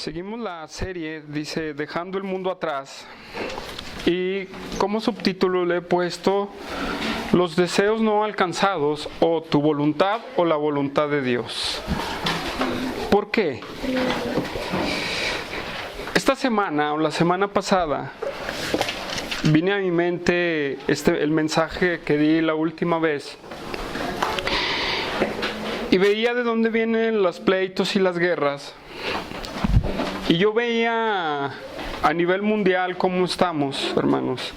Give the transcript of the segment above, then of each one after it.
Seguimos la serie, dice, Dejando el mundo atrás. Y como subtítulo le he puesto Los deseos no alcanzados, o tu voluntad o la voluntad de Dios. ¿Por qué? Esta semana o la semana pasada vine a mi mente el mensaje que di la última vez. Y veía de dónde vienen los pleitos y las guerras. Y yo veía a nivel mundial cómo estamos, hermanos.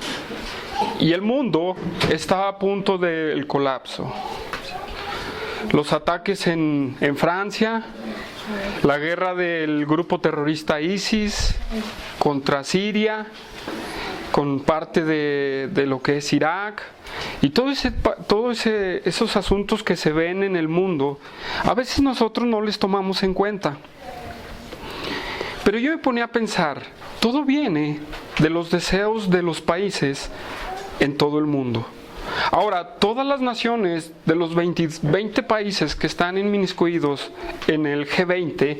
Y el mundo estaba a punto del colapso. Los ataques en Francia, la guerra del grupo terrorista ISIS contra Siria, con parte de lo que es Irak, y esos asuntos que se ven en el mundo, a veces nosotros no les tomamos en cuenta. Pero yo me ponía a pensar, todo viene de los deseos de los países en todo el mundo. Ahora, todas las naciones de los 20 países que están inmiscuidos en el G20,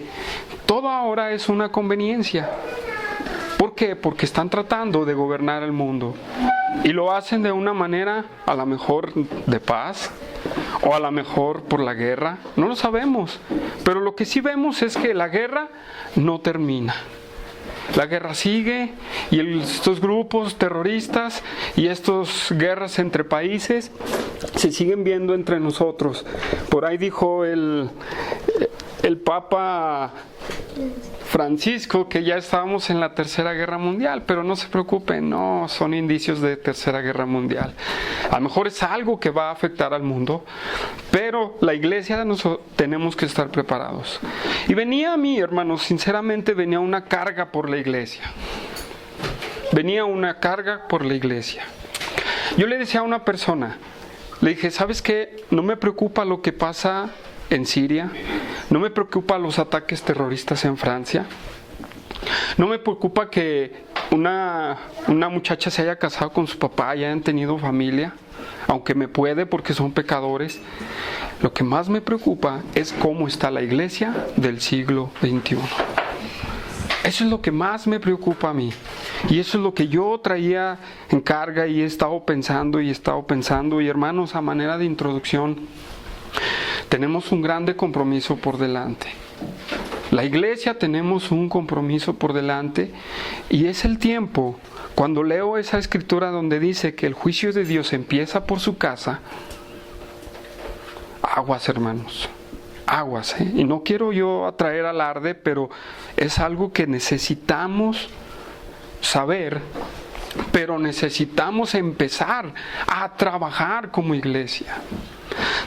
todo ahora es una conveniencia. ¿Por qué? Porque están tratando de gobernar el mundo. Y lo hacen de una manera, a lo mejor de paz, o a lo mejor por la guerra, no lo sabemos. Pero lo que sí vemos es que la guerra no termina. La guerra sigue y estos grupos terroristas y estas guerras entre países se siguen viendo entre nosotros. Por ahí dijo el Papa Francisco que ya estábamos en la Tercera Guerra Mundial, pero no se preocupen, no son indicios de Tercera Guerra Mundial. A lo mejor es algo que va a afectar al mundo, pero la iglesia tenemos que estar preparados. Y venía a mí, hermanos, sinceramente venía una carga por la iglesia. Venía una carga por la iglesia. Yo le decía a una persona, le dije, ¿sabes qué? No me preocupa lo que pasa en Siria, no me preocupa los ataques terroristas en Francia, no me preocupa que una muchacha se haya casado con su papá y hayan tenido familia, aunque me puede porque son pecadores. Lo que más me preocupa es cómo está la iglesia del siglo XXI. Eso es lo que más me preocupa a mí. Y eso es lo que yo traía en carga y he estado pensando. Y hermanos, a manera de introducción, tenemos un grande compromiso por delante. La iglesia tenemos un compromiso por delante y es el tiempo, cuando leo esa escritura donde dice que el juicio de Dios empieza por su casa. Aguas, hermanos, aguas, ¿eh? Y no quiero yo atraer alarde, pero es algo que necesitamos saber, pero necesitamos empezar a trabajar como iglesia.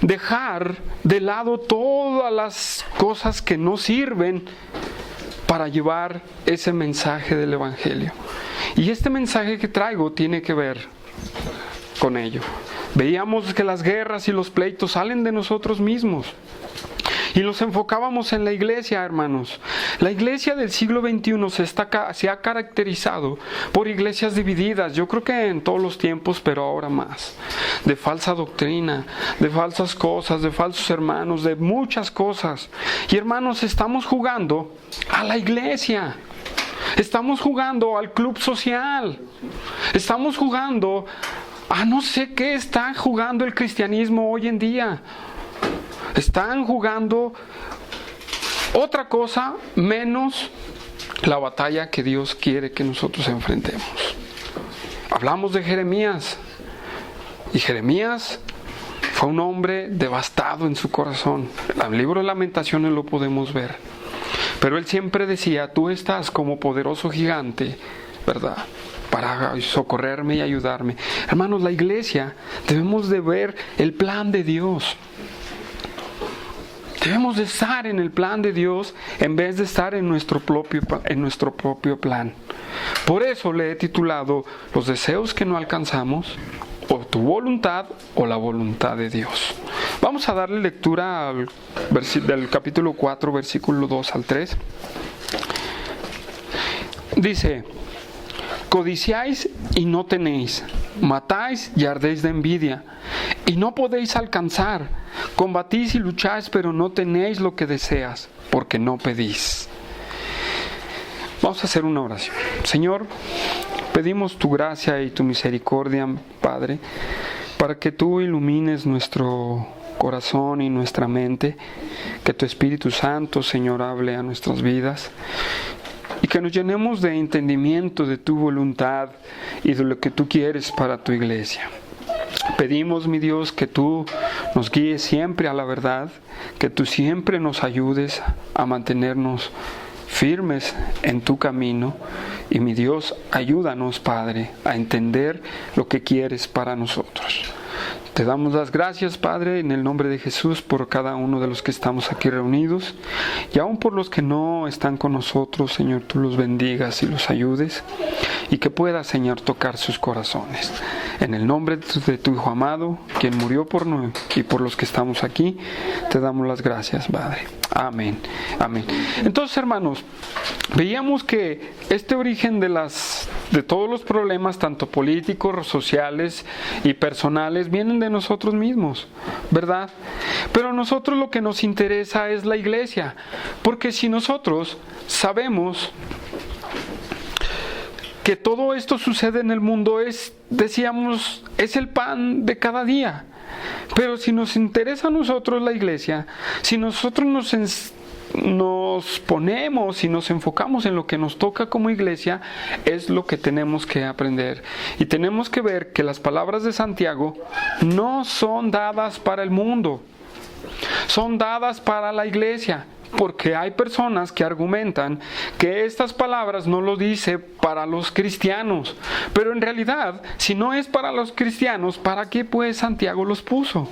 Dejar de lado todas las cosas que no sirven para llevar ese mensaje del Evangelio. Y este mensaje que traigo tiene que ver con ello. Veíamos que las guerras y los pleitos salen de nosotros mismos. Y los enfocábamos en la iglesia, hermanos. La iglesia del siglo XXI se ha caracterizado por iglesias divididas. Yo creo que en todos los tiempos, pero ahora más. De falsa doctrina, de falsas cosas, de falsos hermanos, de muchas cosas. Y hermanos, estamos jugando a la iglesia. Estamos jugando al club social. Estamos jugando a no sé qué está jugando el cristianismo hoy en día. Están jugando otra cosa menos la batalla que Dios quiere que nosotros enfrentemos. Hablamos de Jeremías. Y Jeremías fue un hombre devastado en su corazón. En el libro de Lamentaciones lo podemos ver. Pero él siempre decía, tú estás como poderoso gigante, ¿verdad?, para socorrerme y ayudarme. Hermanos, la iglesia debemos de ver el plan de Dios. Debemos de estar en el plan de Dios en vez de estar en nuestro propio plan. Por eso le he titulado Los deseos que no alcanzamos, o tu voluntad o la voluntad de Dios. Vamos a darle lectura del capítulo 4, versículo 2 al 3. Dice: codiciáis y no tenéis, matáis y ardéis de envidia, y no podéis alcanzar, combatís y lucháis, pero no tenéis lo que deseas, porque no pedís. Vamos a hacer una oración. Señor, pedimos tu gracia y tu misericordia, Padre, para que tú ilumines nuestro corazón y nuestra mente, que tu Espíritu Santo, Señor, hable a nuestras vidas y que nos llenemos de entendimiento de tu voluntad y de lo que tú quieres para tu iglesia. Pedimos, mi Dios, que tú nos guíes siempre a la verdad, que tú siempre nos ayudes a mantenernos firmes en tu camino. Y mi Dios, ayúdanos, Padre, a entender lo que quieres para nosotros. Te damos las gracias, Padre, en el nombre de Jesús, por cada uno de los que estamos aquí reunidos, y aún por los que no están con nosotros. Señor, tú los bendigas y los ayudes, y que puedas, Señor, tocar sus corazones. En el nombre de tu Hijo amado, quien murió por nosotros y por los que estamos aquí, te damos las gracias, Padre. Amén. Amén. Entonces, hermanos, veíamos que este origen de todos los problemas, tanto políticos, sociales y personales, vienen de nosotros mismos, ¿verdad? Pero a nosotros lo que nos interesa es la iglesia, porque si nosotros sabemos que todo esto sucede en el mundo, decíamos, es el pan de cada día. Pero si nos interesa a nosotros la iglesia, si nosotros nos ponemos y nos enfocamos en lo que nos toca como iglesia, es lo que tenemos que aprender. Y tenemos que ver que las palabras de Santiago no son dadas para el mundo, son dadas para la iglesia. Porque hay personas que argumentan que estas palabras no lo dice para los cristianos. Pero en realidad, si no es para los cristianos, ¿para qué pues Santiago los puso?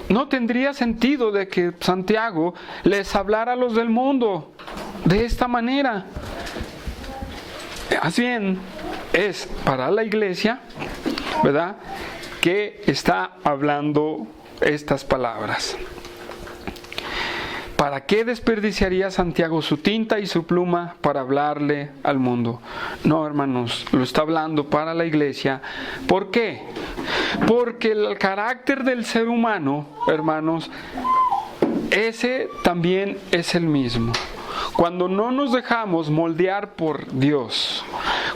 No tendría sentido de que Santiago les hablara a los del mundo de esta manera. Más bien, es para la iglesia, ¿verdad?, que está hablando estas palabras. ¿Para qué desperdiciaría Santiago su tinta y su pluma para hablarle al mundo? No, hermanos, lo está hablando para la iglesia. ¿Por qué? Porque el carácter del ser humano, hermanos, ese también es el mismo. Cuando no nos dejamos moldear por Dios,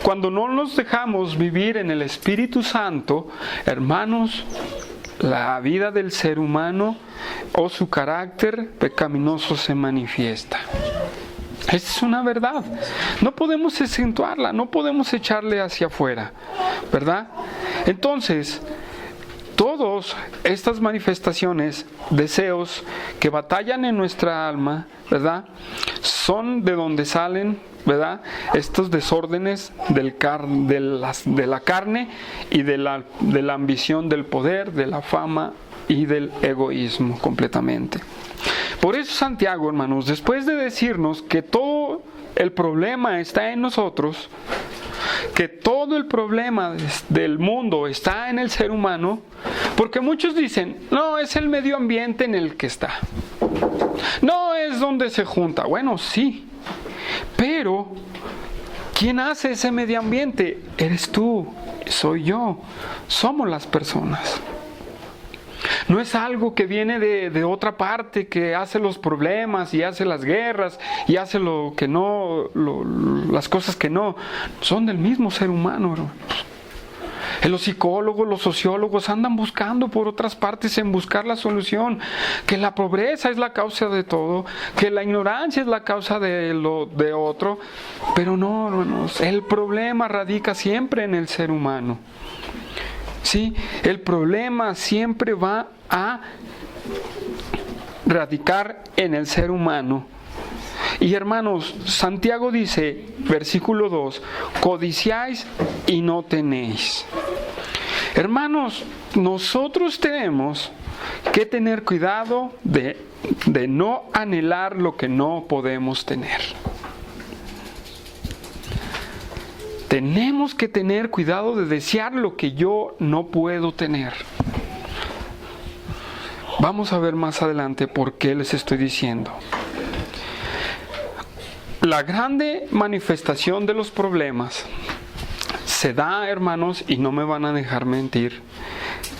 cuando no nos dejamos vivir en el Espíritu Santo, hermanos, la vida del ser humano o su carácter pecaminoso se manifiesta. Esa es una verdad. No podemos acentuarla, no podemos echarle hacia afuera, ¿verdad? Entonces, todas estas manifestaciones, deseos que batallan en nuestra alma, ¿verdad?, son de donde salen, ¿verdad?, estos desórdenes de la carne y de la ambición del poder, de la fama y del egoísmo completamente. Por eso Santiago, hermanos, después de decirnos que todo el problema está en nosotros, que todo el problema del mundo está en el ser humano, porque muchos dicen, no, es el medio ambiente en el que está, no es donde se junta. Bueno, sí, pero ¿quién hace ese medio ambiente? Eres tú, soy yo, somos las personas. No es algo que viene de otra parte, que hace los problemas y hace las guerras y hace lo que no, las cosas que no. Son del mismo ser humano, hermanos. Los psicólogos, los sociólogos andan buscando por otras partes en buscar la solución, que la pobreza es la causa de todo, que la ignorancia es la causa de otro, pero no, hermanos, el problema radica siempre en el ser humano. Sí, el problema siempre va a radicar en el ser humano. Y hermanos, Santiago dice, versículo 2, codiciáis y no tenéis. Hermanos, nosotros tenemos que tener cuidado de no anhelar lo que no podemos tener. Tenemos que tener cuidado de desear lo que yo no puedo tener. Vamos a ver más adelante por qué les estoy diciendo. La grande manifestación de los problemas se da, hermanos, y no me van a dejar mentir,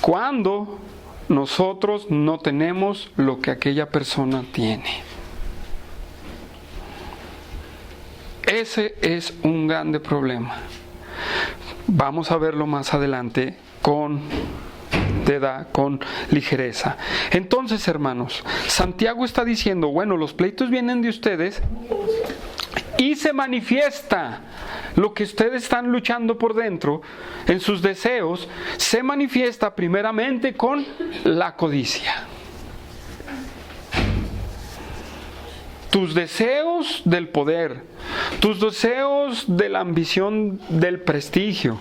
cuando nosotros no tenemos lo que aquella persona tiene. Ese es un grande problema. Vamos a verlo más adelante con ligereza. Entonces, hermanos, Santiago está diciendo, bueno, los pleitos vienen de ustedes y se manifiesta lo que ustedes están luchando por dentro, en sus deseos, se manifiesta primeramente con la codicia. Tus deseos del poder, tus deseos de la ambición del prestigio,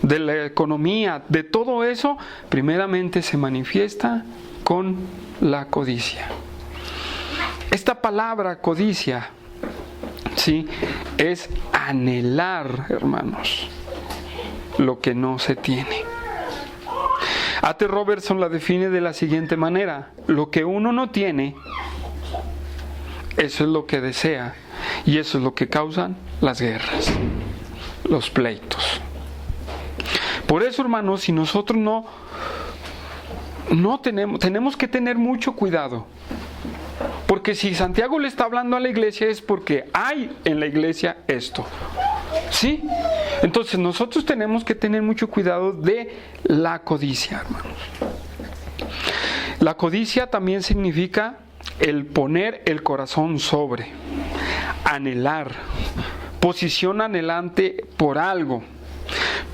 de la economía, de todo eso, primeramente se manifiesta con la codicia. Esta palabra codicia, ¿sí?, es anhelar, hermanos, lo que no se tiene. A.T. Robertson la define de la siguiente manera: lo que uno no tiene, eso es lo que desea, y eso es lo que causan las guerras, los pleitos. Por eso, hermanos, si nosotros no tenemos que tener mucho cuidado. Porque si Santiago le está hablando a la iglesia es porque hay en la iglesia esto. ¿Sí? Entonces nosotros tenemos que tener mucho cuidado de la codicia, hermanos. La codicia también significa el poner el corazón sobre, anhelar, posición anhelante por algo.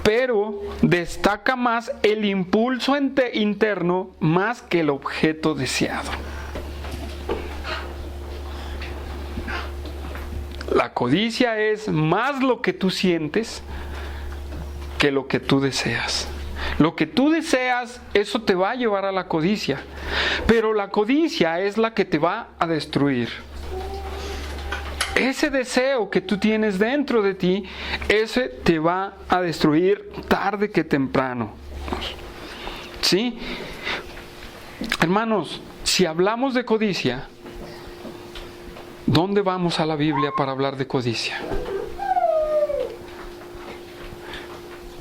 Pero destaca más el impulso interno más que el objeto deseado. La codicia es más lo que tú sientes que lo que tú deseas. Lo que tú deseas, eso te va a llevar a la codicia. Pero la codicia es la que te va a destruir. Ese deseo que tú tienes dentro de ti, ese te va a destruir tarde que temprano. ¿Sí? Hermanos, si hablamos de codicia, ¿dónde vamos a la Biblia para hablar de codicia?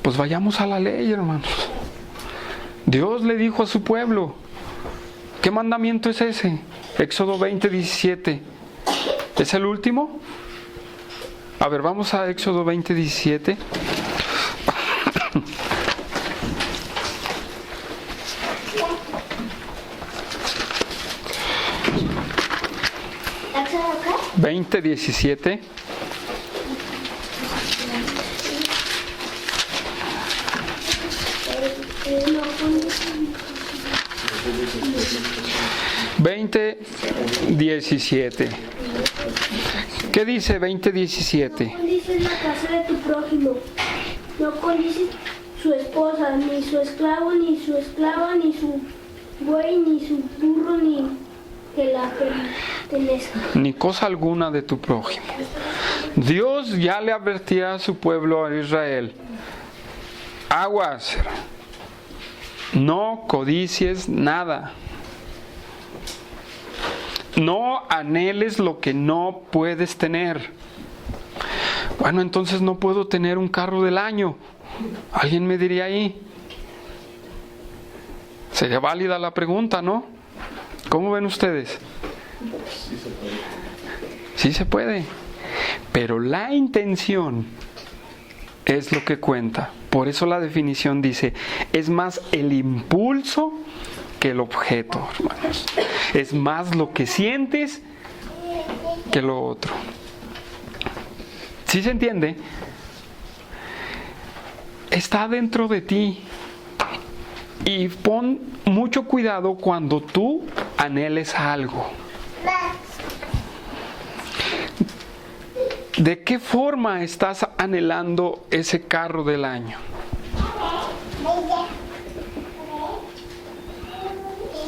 Pues vayamos a la ley, hermanos. Dios le dijo a su pueblo, ¿qué mandamiento es ese? Éxodo 20:17. ¿Es el último? A ver, vamos a Éxodo 20:17. ¿Éxodo 20:17. ¿Qué dice 20:17? No codicies la casa de tu prójimo, no codicies su esposa, ni su esclavo, ni su esclava, ni su buey, ni su burro, ni que la pertenezca. Ni cosa alguna de tu prójimo. Dios ya le advertía a su pueblo, a Israel: aguas, no codicies nada. No anheles lo que no puedes tener. Bueno, entonces no puedo tener un carro del año. ¿Alguien me diría ahí? Sería válida la pregunta, ¿no? ¿Cómo ven ustedes? Sí se puede. Sí se puede. Pero la intención es lo que cuenta. Por eso la definición dice, es más el impulso que el objeto, hermanos. Es más lo que sientes que lo otro. ¿Sí se entiende? Está dentro de ti. Y pon mucho cuidado cuando tú anheles algo. ¿De qué forma estás anhelando ese carro del año?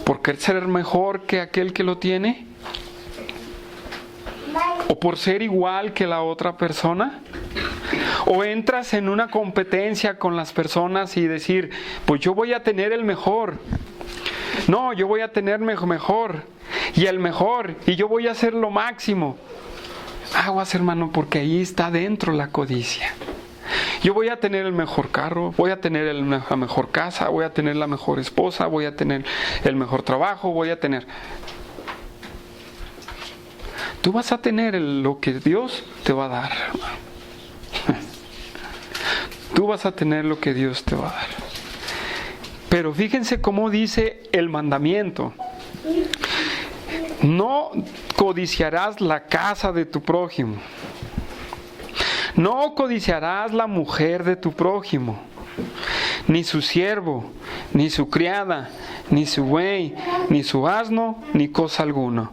¿Por querer ser mejor que aquel que lo tiene? ¿O por ser igual que la otra persona? ¿O entras en una competencia con las personas y decir, pues yo voy a tener el mejor? No, yo voy a tener mejor y el mejor y yo voy a hacer lo máximo. Aguas, hermano, porque ahí está dentro la codicia. Yo voy a tener el mejor carro, voy a tener la mejor casa, voy a tener la mejor esposa, voy a tener el mejor trabajo, voy a tener... tú vas a tener lo que Dios te va a dar, hermano. Tú vas a tener lo que Dios te va a dar. Pero fíjense cómo dice el mandamiento. No codiciarás la casa de tu prójimo. No codiciarás la mujer de tu prójimo, ni su siervo, ni su criada, ni su buey, ni su asno, ni cosa alguna.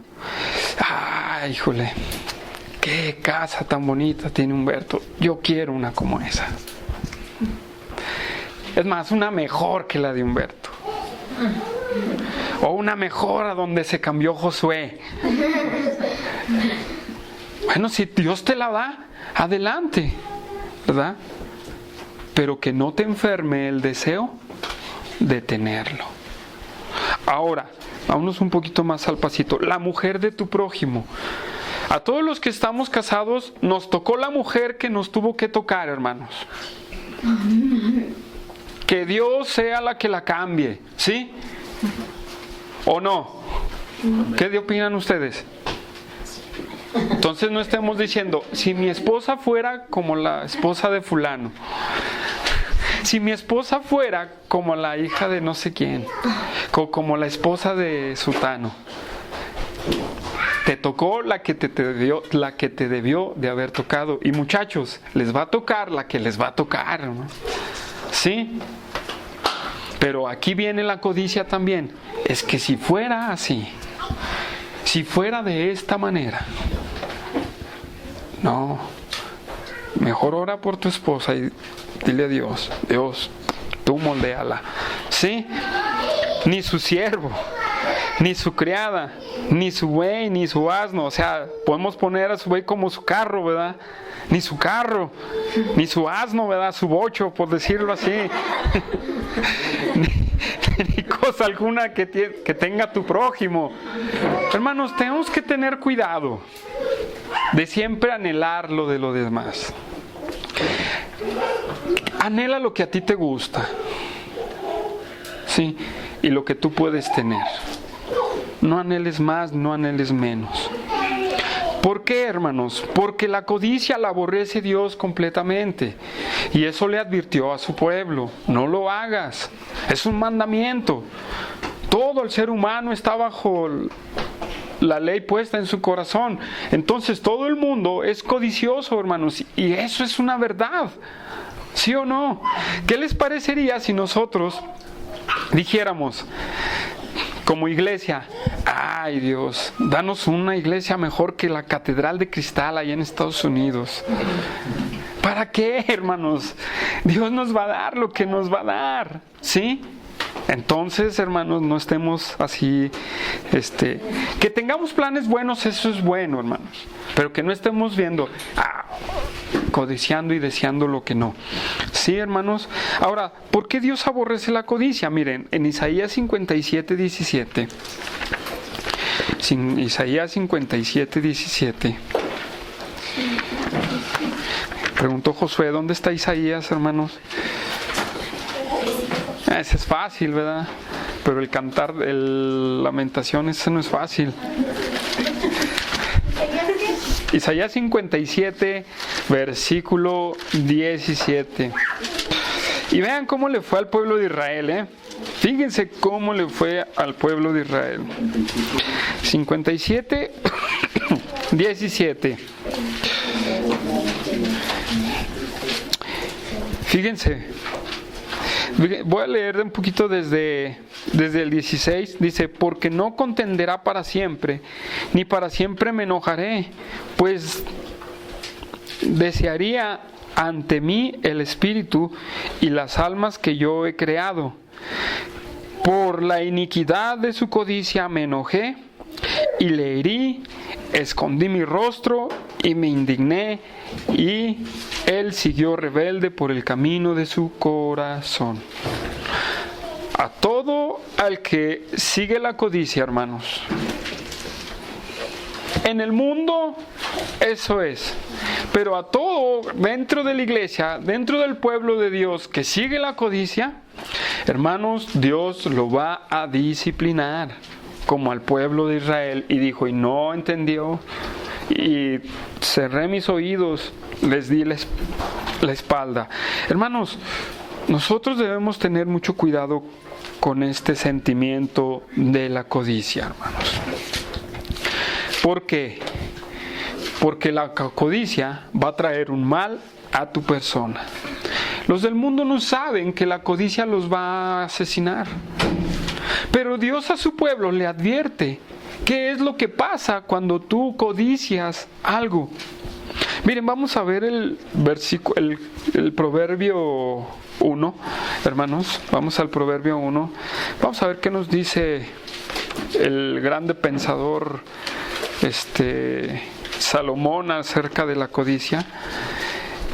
¡Ay, híjole! ¡Qué casa tan bonita tiene Humberto! Yo quiero una como esa. Es más, una mejor que la de Humberto. O una mejor a donde se cambió Josué. Bueno, si Dios te la da, adelante, ¿verdad? Pero que no te enferme el deseo de tenerlo. Ahora, vámonos un poquito más al pasito. La mujer de tu prójimo. A todos los que estamos casados nos tocó la mujer que nos tuvo que tocar, hermanos. Que Dios sea la que la cambie, ¿sí? ¿O no? ¿Qué opinan ustedes? Entonces no estemos diciendo, si mi esposa fuera como la esposa de fulano, si mi esposa fuera como la hija de no sé quién, como la esposa de sutano. Te tocó la que te debió de haber tocado. Y muchachos, les va a tocar la que les va a tocar, ¿no? ¿Sí? Pero aquí viene la codicia también. Es que si fuera así, si fuera de esta manera, no, mejor ora por tu esposa y dile a Dios, Dios, tú moldéala, ¿sí? Ni su siervo, ni su criada, ni su buey, ni su asno. O sea, podemos poner a su buey como su carro, ¿verdad? Ni su carro, ni su asno, ¿verdad? Su bocho, por decirlo así. ni cosa alguna que tenga tu prójimo. Hermanos, tenemos que tener cuidado de siempre anhelar lo de los demás. Anhela lo que a ti te gusta, ¿sí? Y lo que tú puedes tener. No anheles más, no anheles menos. ¿Por qué, hermanos? Porque la codicia la aborrece Dios completamente. Y eso le advirtió a su pueblo. No lo hagas. Es un mandamiento. Todo el ser humano está bajo la ley puesta en su corazón. Entonces todo el mundo es codicioso, hermanos. Y eso es una verdad. ¿Sí o no? ¿Qué les parecería si nosotros dijéramos, como iglesia, ay Dios, danos una iglesia mejor que la Catedral de Cristal allá en Estados Unidos? ¿Para qué, hermanos? Dios nos va a dar lo que nos va a dar, ¿sí? Entonces, hermanos, no estemos así, que tengamos planes buenos, eso es bueno, hermanos, pero que no estemos viendo, codiciando y deseando lo que no. Sí, hermanos. Ahora, ¿por qué Dios aborrece la codicia? Miren, en Isaías 57, 17. Isaías 57, 17. Preguntó Josué, ¿dónde está Isaías, hermanos? Ese es fácil, ¿verdad? Pero el cantar, lamentación, ese no es fácil. Isaías 57, versículo 17. Y vean cómo le fue al pueblo de Israel, ¿eh? Fíjense cómo le fue al pueblo de Israel. 57, 17. Fíjense. Voy a leer un poquito desde el 16. Dice, porque no contenderá para siempre, ni para siempre me enojaré, pues desearía ante mí el espíritu y las almas que yo he creado. Por la iniquidad de su codicia me enojé y le herí, escondí mi rostro y me indigné, y él siguió rebelde por el camino de su corazón. A todo al que sigue la codicia, hermanos, en el mundo eso es, pero a todo dentro de la iglesia, dentro del pueblo de Dios que sigue la codicia, hermanos, Dios lo va a disciplinar, como al pueblo de Israel, y dijo, y no entendió, y cerré mis oídos, les di la espalda. Hermanos, nosotros debemos tener mucho cuidado con este sentimiento de la codicia, hermanos. ¿Por qué? Porque la codicia va a traer un mal a tu persona. Los del mundo no saben que la codicia los va a asesinar. Pero Dios a su pueblo le advierte qué es lo que pasa cuando tú codicias algo. Miren, vamos a ver el Proverbio 1, hermanos. Vamos al Proverbio 1. Vamos a ver qué nos dice el grande pensador Salomón acerca de la codicia.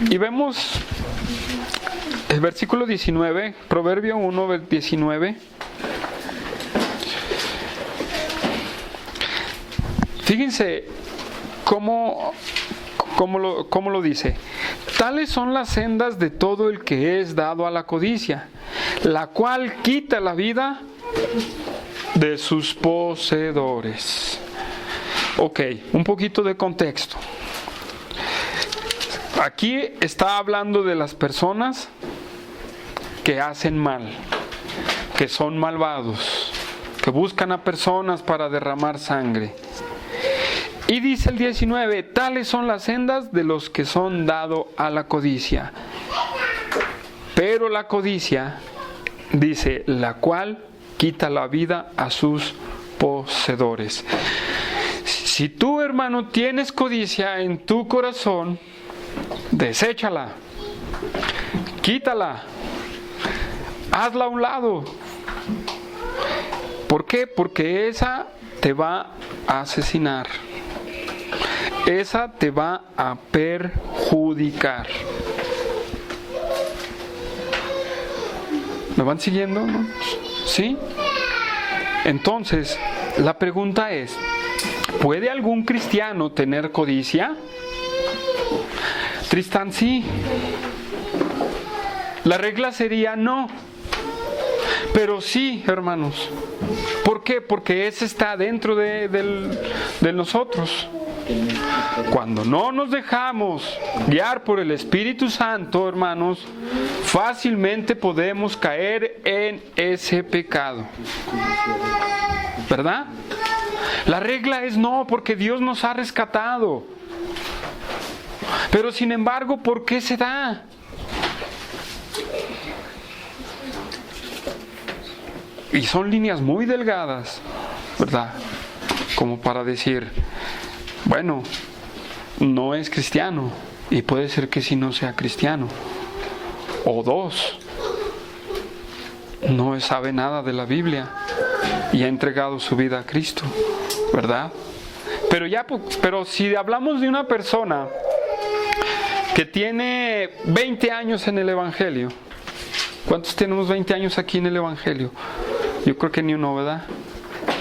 Y vemos el versículo 19, Proverbio 1, 19. Fíjense cómo lo dice. Tales son las sendas de todo el que es dado a la codicia, la cual quita la vida de sus poseedores. Ok, un poquito de contexto. Aquí está hablando de las personas que hacen mal, que son malvados, que buscan a personas para derramar sangre. Y dice el 19, tales son las sendas de los que son dados a la codicia. Pero la codicia, dice, la cual quita la vida a sus poseedores. Si tú, hermano, tienes codicia en tu corazón, deséchala, quítala, hazla a un lado. ¿Por qué? Porque esa te va a asesinar. Esa te va a perjudicar. ¿Me van siguiendo? ¿No? ¿Sí? Entonces, la pregunta es, ¿puede algún cristiano tener codicia? Tristán, sí. La regla sería no. Pero sí, hermanos. ¿Por qué? Porque ese está dentro de nosotros. Cuando no nos dejamos guiar por el Espíritu Santo, hermanos, fácilmente podemos caer en ese pecado. ¿Verdad? La regla es no, porque Dios nos ha rescatado. Pero sin embargo, ¿por qué se da? Y son líneas muy delgadas, ¿verdad? Como para decir, bueno, no es cristiano, y puede ser que sí no sea cristiano. O dos, no sabe nada de la Biblia y ha entregado su vida a Cristo, ¿verdad? Pero si hablamos de una persona que tiene 20 años en el Evangelio, ¿cuántos tenemos 20 años aquí en el Evangelio? Yo creo que ni uno, ¿verdad?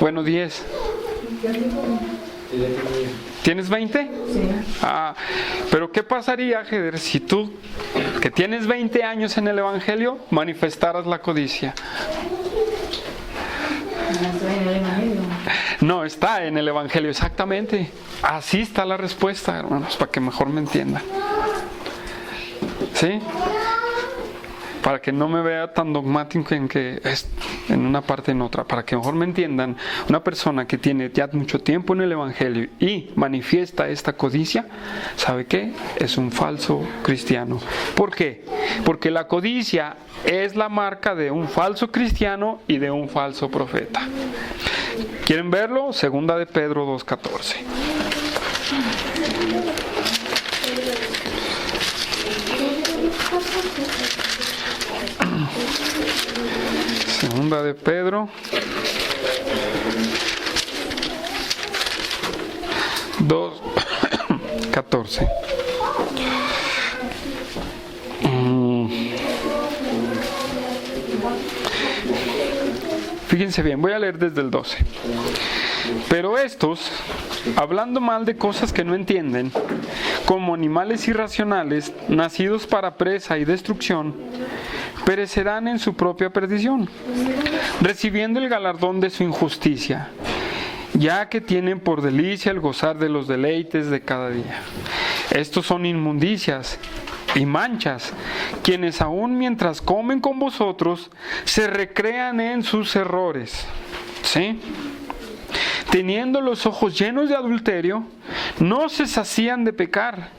Bueno, 10. ¿Tienes 20? Sí. Pero ¿qué pasaría, Heder, si tú, que tienes 20 años en el Evangelio, manifestaras la codicia? No, está en el Evangelio, exactamente. Así está la respuesta, hermanos, para que mejor me entiendan. ¿Sí? Para que no me vea tan dogmático en que es en una parte en otra, para que mejor me entiendan, una persona que tiene ya mucho tiempo en el Evangelio y manifiesta esta codicia, ¿sabe qué? Es un falso cristiano. ¿Por qué? Porque la codicia es la marca de un falso cristiano y de un falso profeta. ¿Quieren verlo? Segunda de Pedro 2:14. Segunda de Pedro 2:14. Fíjense bien, voy a leer desde el 12. Pero estos, hablando mal de cosas que no entienden, como animales irracionales, nacidos para presa y destrucción, perecerán en su propia perdición, recibiendo el galardón de su injusticia. ya que tienen por delicia el gozar de los deleites de cada día. Estos son inmundicias y manchas, quienes aún mientras comen con vosotros, se recrean en sus errores. ¿Sí? Teniendo los ojos llenos de adulterio, no se sacían de pecar,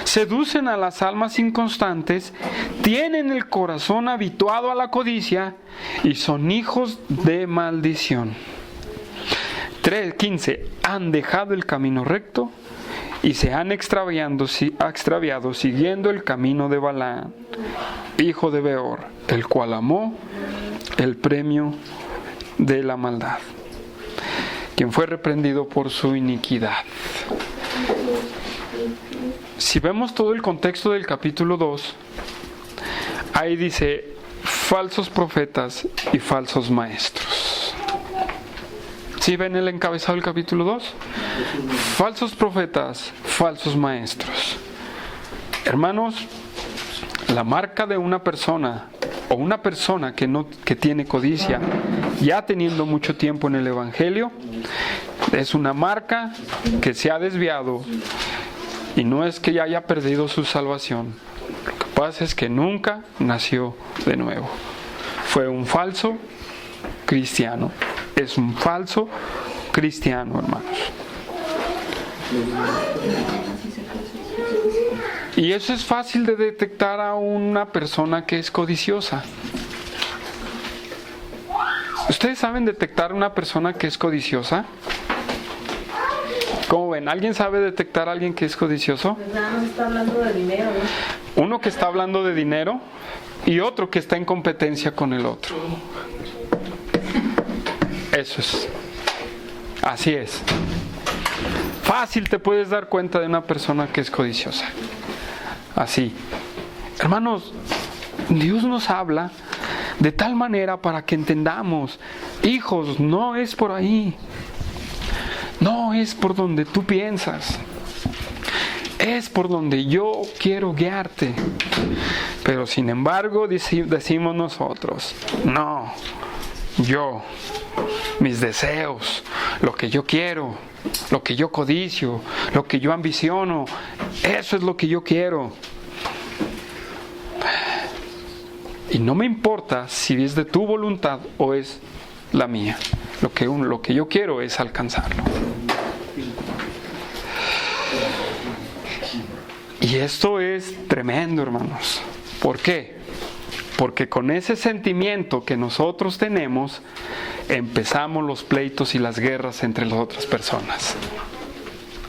seducen a las almas inconstantes, tienen el corazón habituado a la codicia y son hijos de maldición. 15. Han dejado el camino recto y se han extraviado siguiendo el camino de Balaam, hijo de Beor, el cual amó el premio de la maldad, quien fue reprendido por su iniquidad. Si vemos todo el contexto del capítulo 2, ahí dice falsos profetas y falsos maestros. ¿Sí ven el encabezado del capítulo 2? Falsos profetas, falsos maestros. Hermanos, la marca de una persona o una persona que tiene codicia, ya teniendo mucho tiempo en el Evangelio, es una marca que se ha desviado y no es que ya haya perdido su salvación. Lo que pasa es que nunca nació de nuevo. Fue un falso cristiano. Es un falso cristiano, hermanos. Y eso es fácil de detectar a una persona que es codiciosa. ¿Ustedes saben detectar a una persona que es codiciosa? ¿Cómo ven? ¿Alguien sabe detectar a alguien que es codicioso? Pues nada más está hablando de dinero, ¿no? Uno que está hablando de dinero y otro que está en competencia con el otro. Eso es. Así es. Fácil te puedes dar cuenta de una persona que es codiciosa. Así. Hermanos, Dios nos habla de tal manera para que entendamos, hijos, no es por ahí. No es por donde tú piensas. Es por donde yo quiero guiarte. Pero sin embargo decimos nosotros, no, yo, mis deseos, lo que yo quiero, lo que yo codicio, lo que yo ambiciono, eso es lo que yo quiero. Y no me importa si es de tu voluntad o es la mía. Lo que yo quiero es alcanzarlo. Y esto es tremendo, hermanos. ¿Por qué? Porque con ese sentimiento que nosotros tenemos, empezamos los pleitos y las guerras entre las otras personas.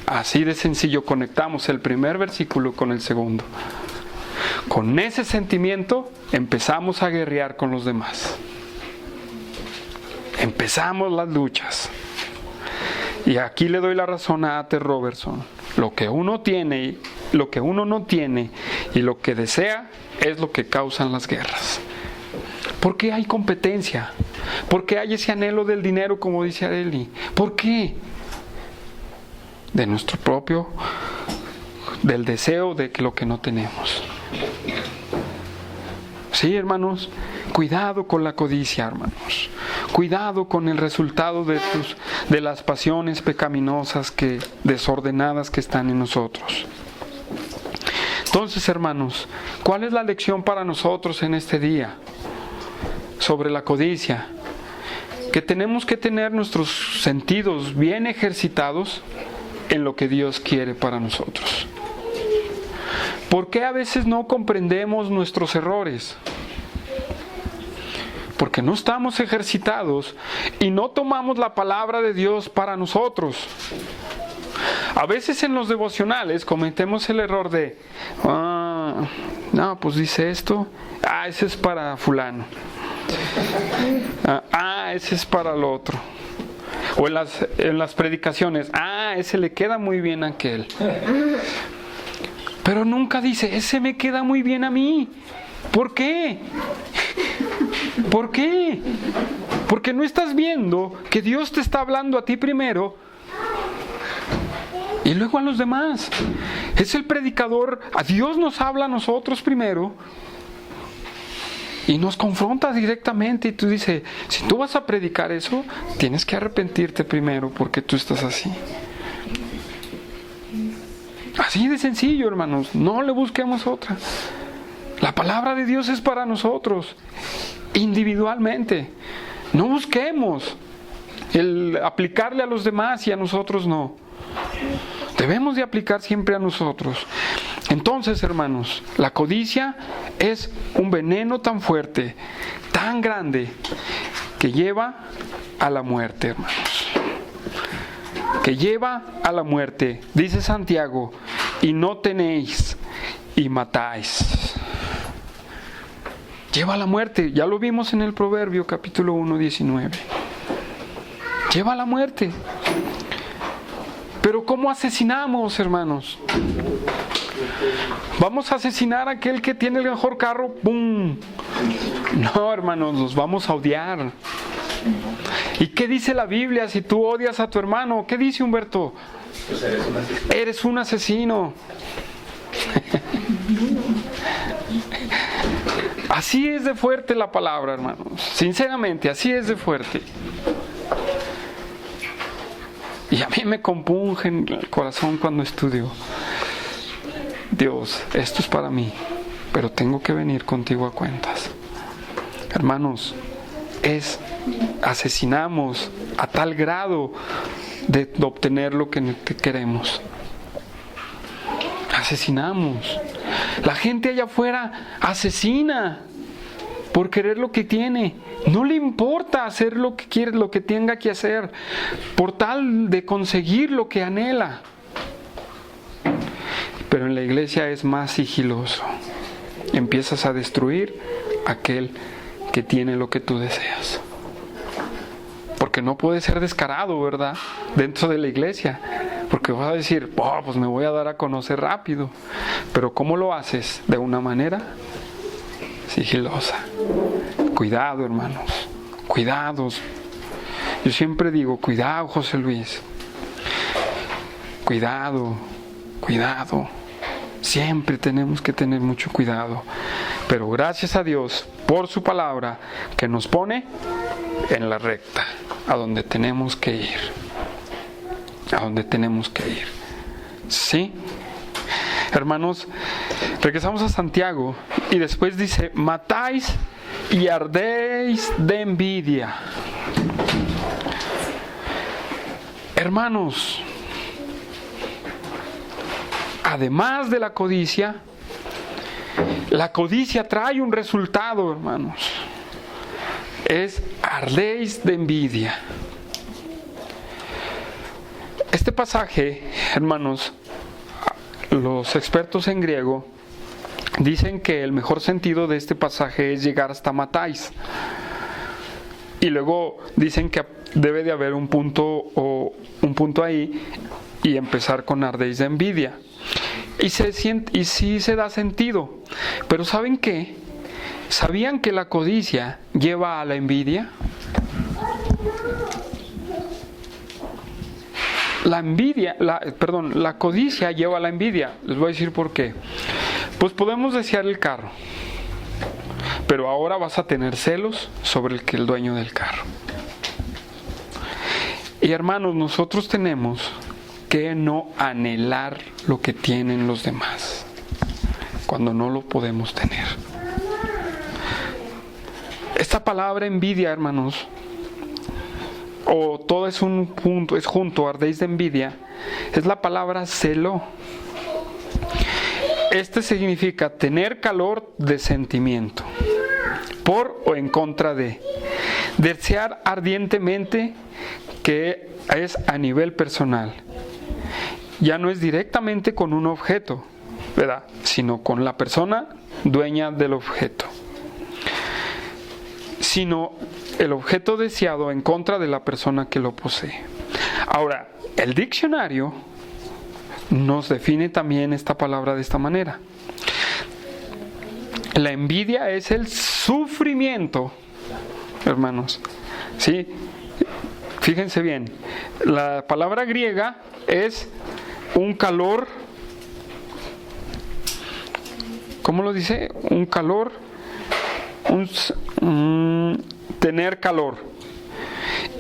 Así de sencillo conectamos el primer versículo con el segundo. Con ese sentimiento empezamos a guerrear con los demás. Empezamos las luchas. Y aquí le doy la razón a A.T. Robertson. Lo que uno tiene, lo que uno no tiene y lo que desea es lo que causan las guerras. ¿Por qué hay competencia? ¿Por qué hay ese anhelo del dinero, como dice Areli? ¿Por qué? De nuestro propio, del deseo de lo que no tenemos. Sí, hermanos, cuidado con la codicia, hermanos. Cuidado con el resultado de las pasiones pecaminosas desordenadas que están en nosotros. Entonces, hermanos, ¿cuál es la lección para nosotros en este día sobre la codicia? Que tenemos que tener nuestros sentidos bien ejercitados en lo que Dios quiere para nosotros. ¿Por qué a veces no comprendemos nuestros errores? Porque no estamos ejercitados y no tomamos la palabra de Dios para nosotros. A veces en los devocionales cometemos el error de, no, pues dice esto, ese es para fulano. Ese es para el otro. O en las predicaciones, ese le queda muy bien a aquel. Pero nunca dice, ese me queda muy bien a mí. ¿Por qué? ¿Por qué? Porque no estás viendo que Dios te está hablando a ti primero y luego a los demás. Es el predicador, a Dios nos habla a nosotros primero Y nos confronta directamente y tú dices, si tú vas a predicar eso, tienes que arrepentirte primero porque tú estás así. Así de sencillo, hermanos. No le busquemos otra. La palabra de Dios es para nosotros, individualmente. No busquemos el aplicarle a los demás y a nosotros no. Debemos de aplicar siempre a nosotros. Entonces, hermanos, la codicia es un veneno tan fuerte, tan grande, que lleva a la muerte, hermanos. Que lleva a la muerte. Dice Santiago, y no tenéis y matáis. Lleva a la muerte. Ya lo vimos en el Proverbio capítulo 1, 19. Lleva a la muerte. Pero ¿cómo asesinamos, hermanos? ¿Vamos a asesinar a aquel que tiene el mejor carro? ¡Pum! No, hermanos, los vamos a odiar. ¿Y qué dice la Biblia si tú odias a tu hermano? ¿Qué dice Humberto? Pues eres un asesino. Eres un asesino. Así es de fuerte la palabra, hermanos. Sinceramente, así es de fuerte. Y a mí me compunge en el corazón cuando estudio. Dios, esto es para mí, pero tengo que venir contigo a cuentas. Hermanos, asesinamos a tal grado de obtener lo que queremos. Asesinamos. La gente allá afuera asesina por querer lo que tiene. No le importa hacer lo que quiere, lo que tenga que hacer, por tal de conseguir lo que anhela. Pero en la iglesia es más sigiloso. Empiezas a destruir aquel que tiene lo que tú deseas. Porque no puede ser descarado, ¿verdad? Dentro de la iglesia. Porque vas a decir, pues me voy a dar a conocer rápido. Pero ¿cómo lo haces? De una manera sigilosa. Cuidado, hermanos. Cuidados. Yo siempre digo, cuidado, José Luis. Cuidado. Cuidado. Siempre tenemos que tener mucho cuidado. Pero gracias a Dios por su palabra que nos pone en la recta, a donde tenemos que ir. A donde tenemos que ir. ¿Sí? Hermanos, regresamos a Santiago y después dice, matáis y ardéis de envidia. Hermanos, además de la codicia trae un resultado, hermanos. Es ardéis de envidia. Este pasaje, hermanos, los expertos en griego dicen que el mejor sentido de este pasaje es llegar hasta matáis. Y luego dicen que debe de haber un punto ahí y empezar con ardéis de envidia. Y sí se da sentido. Pero ¿saben qué? ¿Sabían que la codicia lleva a la envidia? La codicia lleva a la envidia. Les voy a decir por qué. Pues podemos desear el carro, pero ahora vas a tener celos sobre el dueño del carro. Y hermanos, nosotros tenemos que no anhelar lo que tienen los demás cuando no lo podemos tener. Esta palabra envidia, hermanos, o todo es un punto, es junto, ardéis de envidia, es la palabra celo. Este significa tener calor de sentimiento, por o en contra de, desear ardientemente, que es a nivel personal. Ya no es directamente con un objeto, ¿verdad?, sino con la persona dueña del objeto, sino el objeto deseado en contra de la persona que lo posee. Ahora, el diccionario nos define también esta palabra de esta manera. La envidia es el sufrimiento, hermanos. ¿Sí? Fíjense bien, la palabra griega es un calor, ¿cómo lo dice? Un calor tener calor.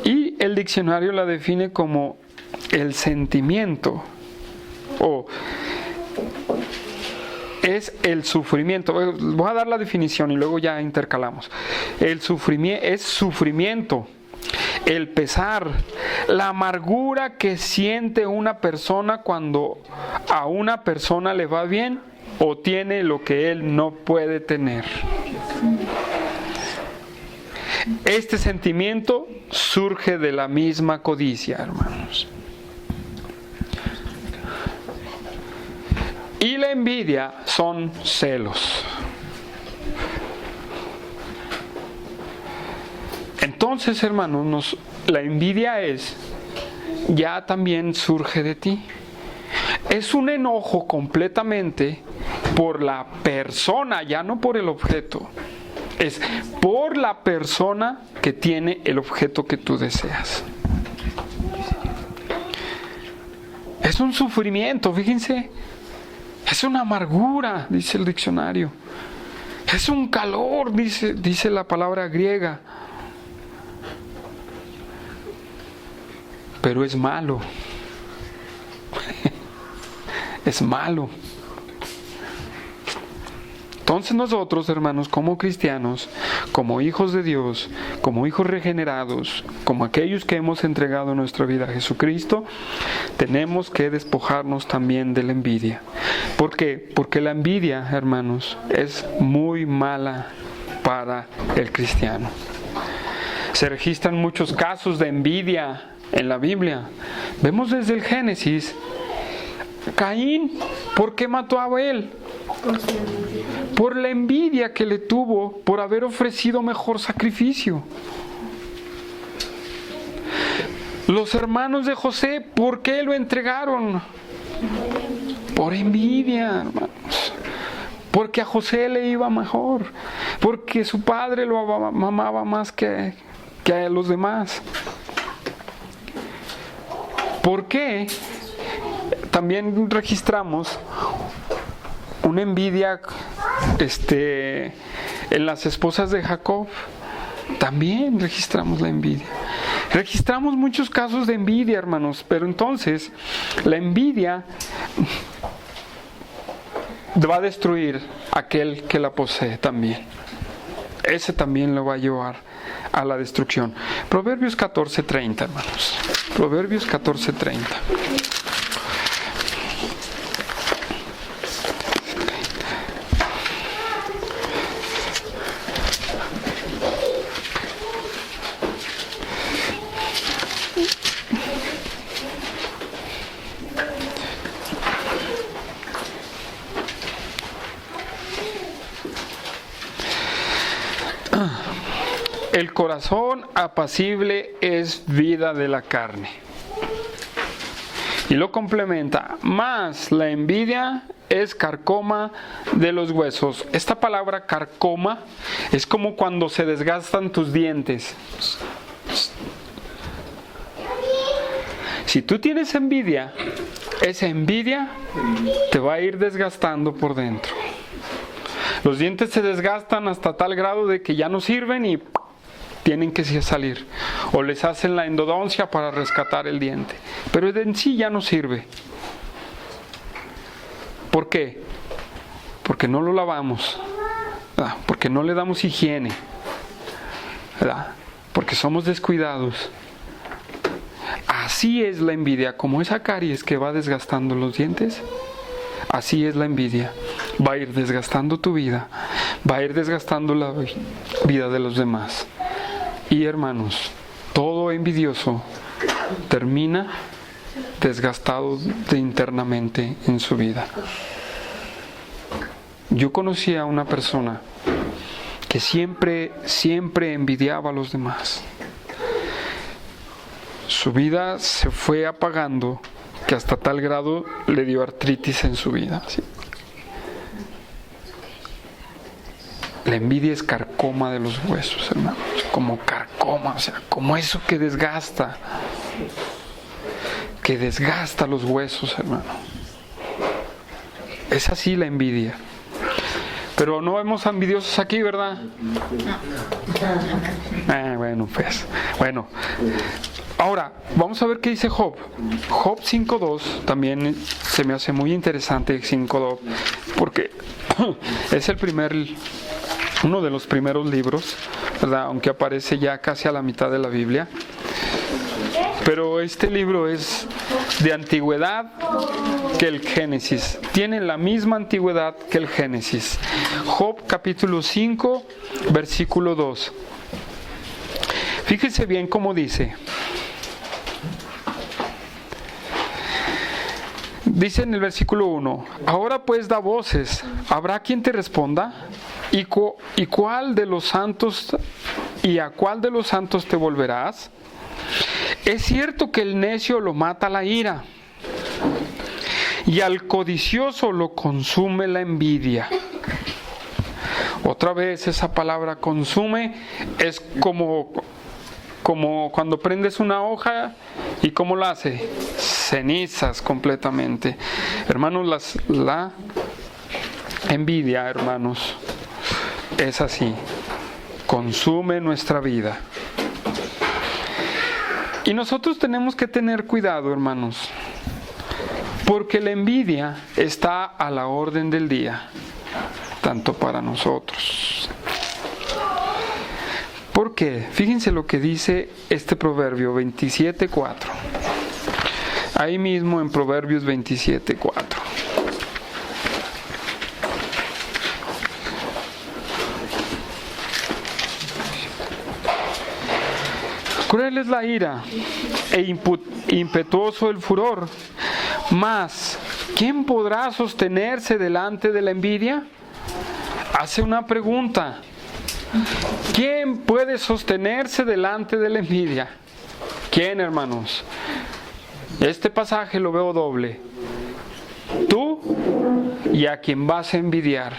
Y el diccionario la define como el sentimiento o es el sufrimiento. Voy a dar la definición y luego ya intercalamos. El sufrimiento es sufrimiento, el pesar, la amargura que siente una persona cuando a una persona le va bien o tiene lo que él no puede tener. Este sentimiento surge de la misma codicia, hermanos. Y la envidia son celos. Entonces, hermanos, la envidia ya también surge de ti. Es un enojo completamente por la persona, ya no por el objeto. Es por la persona que tiene el objeto que tú deseas. Es un sufrimiento, fíjense. Es una amargura, dice el diccionario. Es un calor, dice la palabra griega. Pero es malo. Es malo. Entonces nosotros, hermanos, como cristianos, como hijos de Dios, como hijos regenerados, como aquellos que hemos entregado nuestra vida a Jesucristo, tenemos que despojarnos también de la envidia. ¿Por qué? Porque la envidia, hermanos, es muy mala para el cristiano. Se registran muchos casos de envidia en la Biblia. Vemos desde el Génesis, Caín, ¿por qué mató a Abel? Por la envidia que le tuvo por haber ofrecido mejor sacrificio. Los hermanos de José, ¿por qué lo entregaron? Por envidia, hermanos. Porque a José le iba mejor. Porque su padre lo amaba más que a los demás. ¿Por qué? También registramos una envidia en las esposas de Jacob. También registramos la envidia. Registramos muchos casos de envidia, hermanos, pero entonces la envidia va a destruir a aquel que la posee también. Ese también lo va a llevar a la destrucción. Proverbios 14:30, hermanos. Proverbios 14:30. El corazón apacible es vida de la carne. Y lo complementa, más la envidia es carcoma de los huesos. Esta palabra carcoma es como cuando se desgastan tus dientes. Si tú tienes envidia, esa envidia te va a ir desgastando por dentro. Los dientes se desgastan hasta tal grado de que ya no sirven y tienen que salir. O les hacen la endodoncia para rescatar el diente. Pero en sí ya no sirve. ¿Por qué? Porque no lo lavamos. ¿Verdad? Porque no le damos higiene. ¿Verdad? Porque somos descuidados. Así es la envidia. Como esa caries que va desgastando los dientes. Así es la envidia. Va a ir desgastando tu vida. Va a ir desgastando la vida de los demás. Y hermanos, todo envidioso termina desgastado internamente en su vida. Yo conocí a una persona que siempre envidiaba a los demás. Su vida se fue apagando que hasta tal grado le dio artritis en su vida. ¿Sí? La envidia es carcoma de los huesos, hermanos. Como carcoma, o sea, como eso que desgasta los huesos, hermano. Es así la envidia. Pero no vemos envidiosos aquí, ¿verdad? Bueno, pues. Bueno. Ahora, vamos a ver qué dice Job. Job 5.2 también se me hace muy interesante 5.2 porque es uno de los primeros libros, ¿verdad? Aunque aparece ya casi a la mitad de la Biblia. Pero este libro es de antigüedad que el Génesis. Tiene la misma antigüedad que el Génesis. Job capítulo 5, versículo 2. Fíjense bien cómo dice. Dice en el versículo 1, ahora pues da voces, ¿habrá quien te responda? ¿Y cuál de los santos, y a cuál de los santos te volverás? Es cierto que el necio lo mata la ira, y al codicioso lo consume la envidia. Otra vez esa palabra consume es como cuando prendes una hoja y ¿cómo la hace? Cenizas completamente. Hermanos, la envidia, hermanos, es así. Consume nuestra vida. Y nosotros tenemos que tener cuidado, hermanos, porque la envidia está a la orden del día, tanto para nosotros. ¿Por qué? Fíjense lo que dice este proverbio 27:4. Ahí mismo en Proverbios 27:4. Cruel es la ira e impetuoso el furor, mas ¿quién podrá sostenerse delante de la envidia? Hace una pregunta. ¿Quién puede sostenerse delante de la envidia? ¿Quién, hermanos? Este pasaje lo veo doble. Tú y a quien vas a envidiar.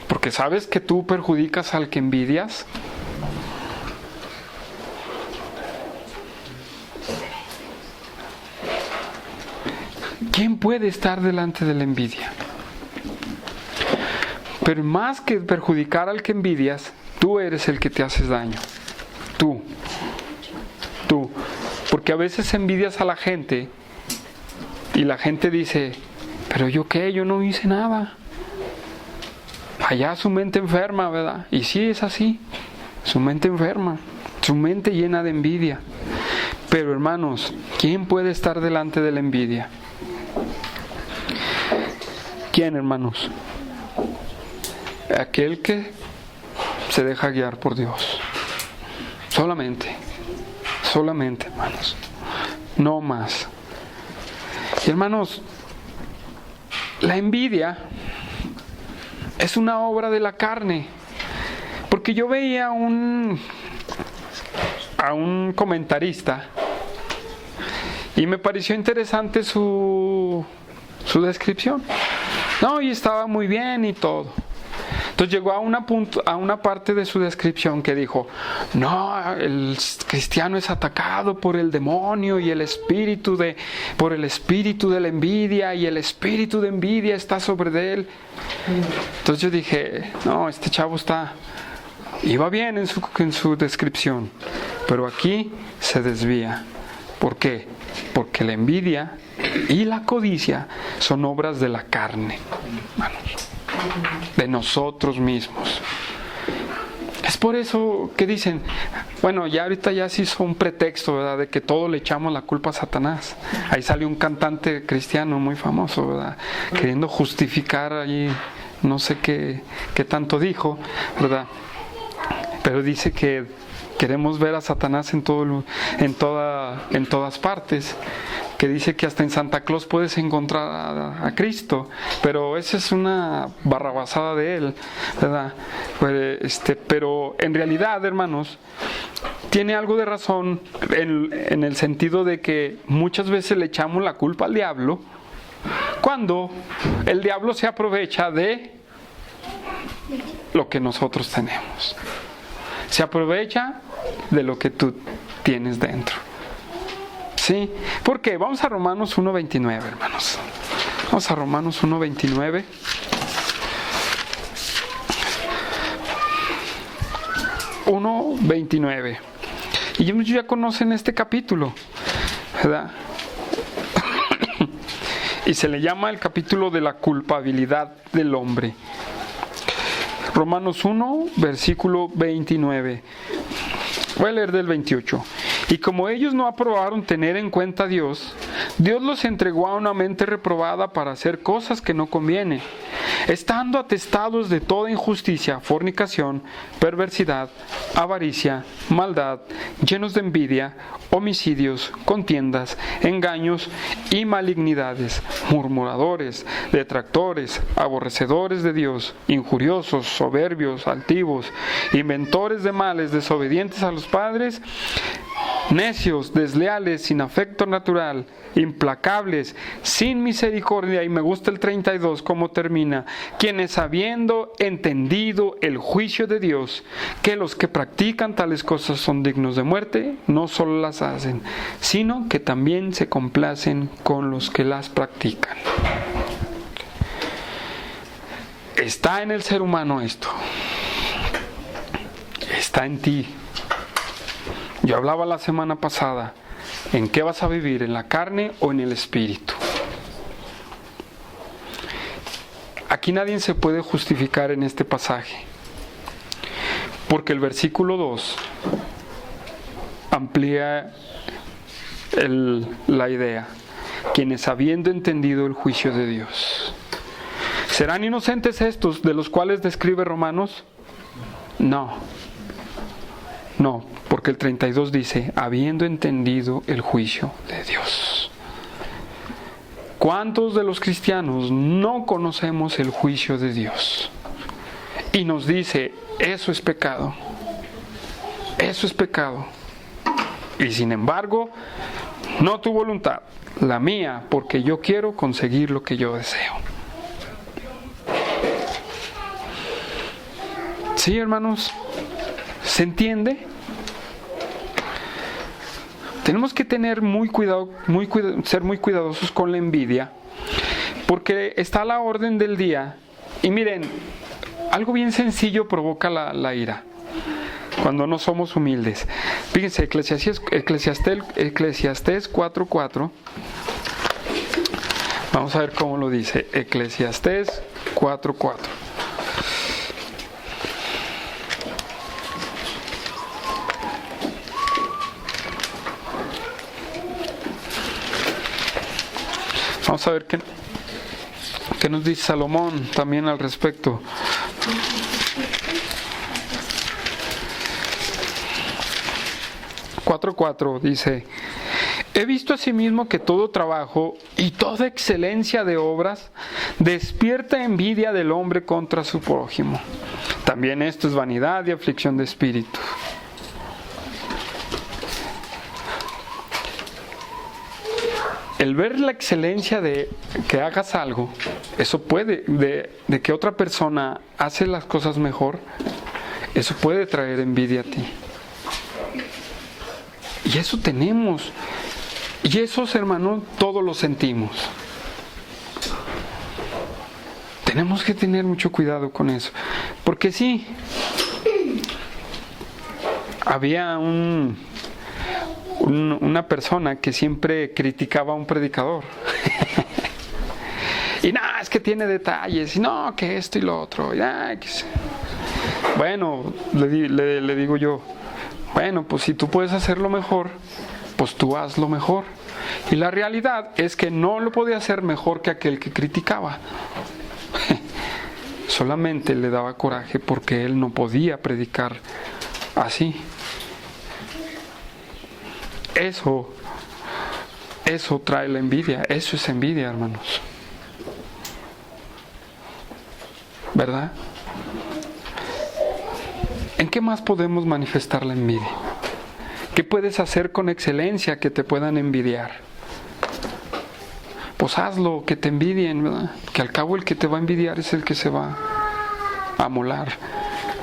Porque ¿sabes que tú perjudicas al que envidias? ¿Quién puede estar delante de la envidia? Pero más que perjudicar al que envidias, tú eres el que te haces daño. Tú. Porque a veces envidias a la gente y la gente dice, pero yo qué, yo no hice nada. Allá su mente enferma, ¿verdad? Y sí es así, su mente enferma, su mente llena de envidia. Pero hermanos, ¿quién puede estar delante de la envidia? ¿Quién, hermanos? Aquel que se deja guiar por Dios. Solamente, hermanos. No más. Y hermanos, la envidia es una obra de la carne. Porque yo veía a un comentarista y me pareció interesante su descripción. No, y estaba muy bien y todo. Entonces llegó a una parte de su descripción que dijo, no, el cristiano es atacado por el demonio y por el espíritu de la envidia, y el espíritu de envidia está sobre él. Entonces yo dije, no, este chavo iba bien en su descripción, pero aquí se desvía. ¿Por qué? Porque la envidia y la codicia son obras de la carne, hermanos, de nosotros mismos. Es por eso que dicen, bueno, ya ahorita ya se hizo un pretexto, ¿verdad?, de que todo le echamos la culpa a Satanás. Ahí salió un cantante cristiano muy famoso, ¿verdad?, queriendo justificar allí, no sé qué tanto dijo, ¿verdad?, pero dice que queremos ver a Satanás en todas partes, que dice que hasta en Santa Claus puedes encontrar a Cristo, pero esa es una barrabasada de él, ¿verdad? Pero en realidad, hermanos, tiene algo de razón en el sentido de que muchas veces le echamos la culpa al diablo, cuando el diablo se aprovecha de lo que nosotros tenemos. Se aprovecha de lo que tú tienes dentro. ¿Sí? ¿Por qué? Vamos a Romanos 1:29, hermanos. Vamos a Romanos 1:29. 1:29. Y muchos ya conocen este capítulo, ¿verdad? Y se le llama el capítulo de la culpabilidad del hombre. Romanos 1, versículo 29. Voy a leer del 28. Y como ellos no aprobaron tener en cuenta a Dios, Dios los entregó a una mente reprobada para hacer cosas que no convienen, estando atestados de toda injusticia, fornicación, perversidad, avaricia, maldad, llenos de envidia, homicidios, contiendas, engaños y malignidades, murmuradores, detractores, aborrecedores de Dios, injuriosos, soberbios, altivos, inventores de males, desobedientes a los padres, necios, desleales, sin afecto natural, implacables, sin misericordia. Y me gusta el 32 cómo termina: quienes habiendo entendido el juicio de Dios, que los que practican tales cosas son dignos de muerte, no solo las hacen, sino que también se complacen con los que las practican. Está en el ser humano esto. Está en ti. Yo hablaba la semana pasada, ¿en qué vas a vivir? ¿En la carne o en el espíritu? Aquí nadie se puede justificar en este pasaje, porque el versículo 2 amplía la idea. Quienes habiendo entendido el juicio de Dios. ¿Serán inocentes estos de los cuales describe Romanos? No, porque el 32 dice, habiendo entendido el juicio de Dios. ¿Cuántos de los cristianos no conocemos el juicio de Dios? Y nos dice, eso es pecado. Eso es pecado. Y sin embargo, no tu voluntad, la mía, porque yo quiero conseguir lo que yo deseo. ¿Sí, hermanos? ¿Se entiende? Tenemos que tener ser muy cuidadosos con la envidia, porque está a la orden del día. Y miren, algo bien sencillo provoca la ira cuando no somos humildes. Fíjense, Eclesiastés 4:4. Vamos a ver cómo lo dice. Eclesiastés 4:4. Vamos a ver qué nos dice Salomón también al respecto. Dice: he visto asimismo que todo trabajo y toda excelencia de obras despierta envidia del hombre contra su prójimo. También esto es vanidad y aflicción de espíritu. El ver la excelencia de que hagas algo, eso puede, de que otra persona hace las cosas mejor, eso puede traer envidia a ti. Y eso tenemos. Y esos, hermanos, todos lo sentimos. Tenemos que tener mucho cuidado con eso. Porque sí, había una persona que siempre criticaba a un predicador. Y nada, es que tiene detalles. Y no, que esto y lo otro. Bueno, le digo yo, bueno, pues si tú puedes hacerlo mejor, pues tú hazlo mejor. Y la realidad es que no lo podía hacer mejor que aquel que criticaba. Solamente le daba coraje porque él no podía predicar así. Eso trae la envidia. Eso es envidia, hermanos. ¿Verdad? ¿En qué más podemos manifestar la envidia? ¿Qué puedes hacer con excelencia que te puedan envidiar? Pues hazlo, que te envidien, ¿verdad? Que al cabo el que te va a envidiar es el que se va a amolar,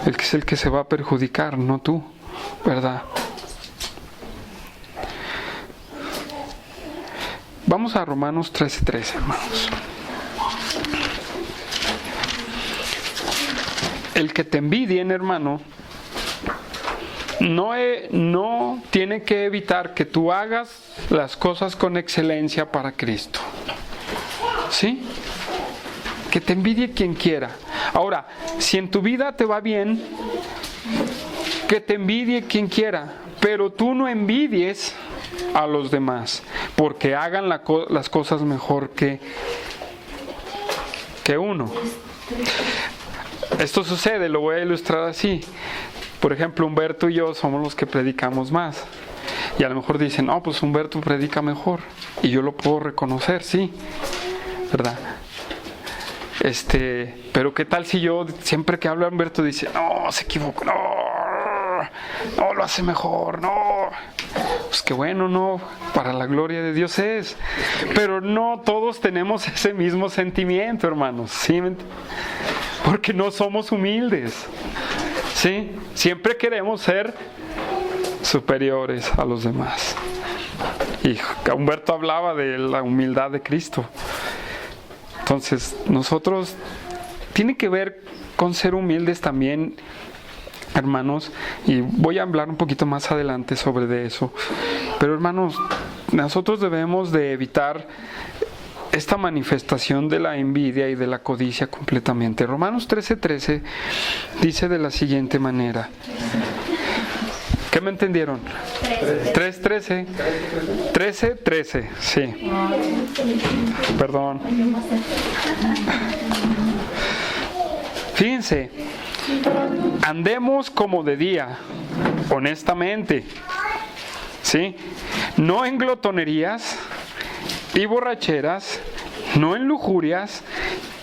es el que se va a perjudicar, no tú, ¿verdad? Vamos a Romanos 13:13, hermanos. El que te envidien, hermano, no tiene que evitar que tú hagas las cosas con excelencia para Cristo. ¿Sí? Que te envidie quien quiera. Ahora, si en tu vida te va bien, que te envidie quien quiera, pero tú no envidies a los demás, porque hagan las cosas mejor que uno. Esto sucede, lo voy a ilustrar así. Por ejemplo, Humberto y yo somos los que predicamos más. Y a lo mejor dicen, no, pues Humberto predica mejor. Y yo lo puedo reconocer, sí, ¿verdad? Pero qué tal si yo, siempre que habla Humberto, dice, no, se equivocó, no, lo hace mejor, no. Pues qué bueno, no, para la gloria de Dios es. Pero no todos tenemos ese mismo sentimiento, hermanos, ¿sí? Porque no somos humildes, ¿sí? Siempre queremos ser superiores a los demás. Y Humberto hablaba de la humildad de Cristo. Entonces, nosotros, tiene que ver con ser humildes también, hermanos, y voy a hablar un poquito más adelante sobre eso. Pero, hermanos, nosotros debemos de evitar esta manifestación de la envidia y de la codicia completamente. Romanos 13:13 dice de la siguiente manera. ¿Qué me entendieron? 3:13. 13:13, sí. Perdón. Fíjense, andemos como de día, honestamente, ¿sí? No en glotonerías y borracheras, no en lujurias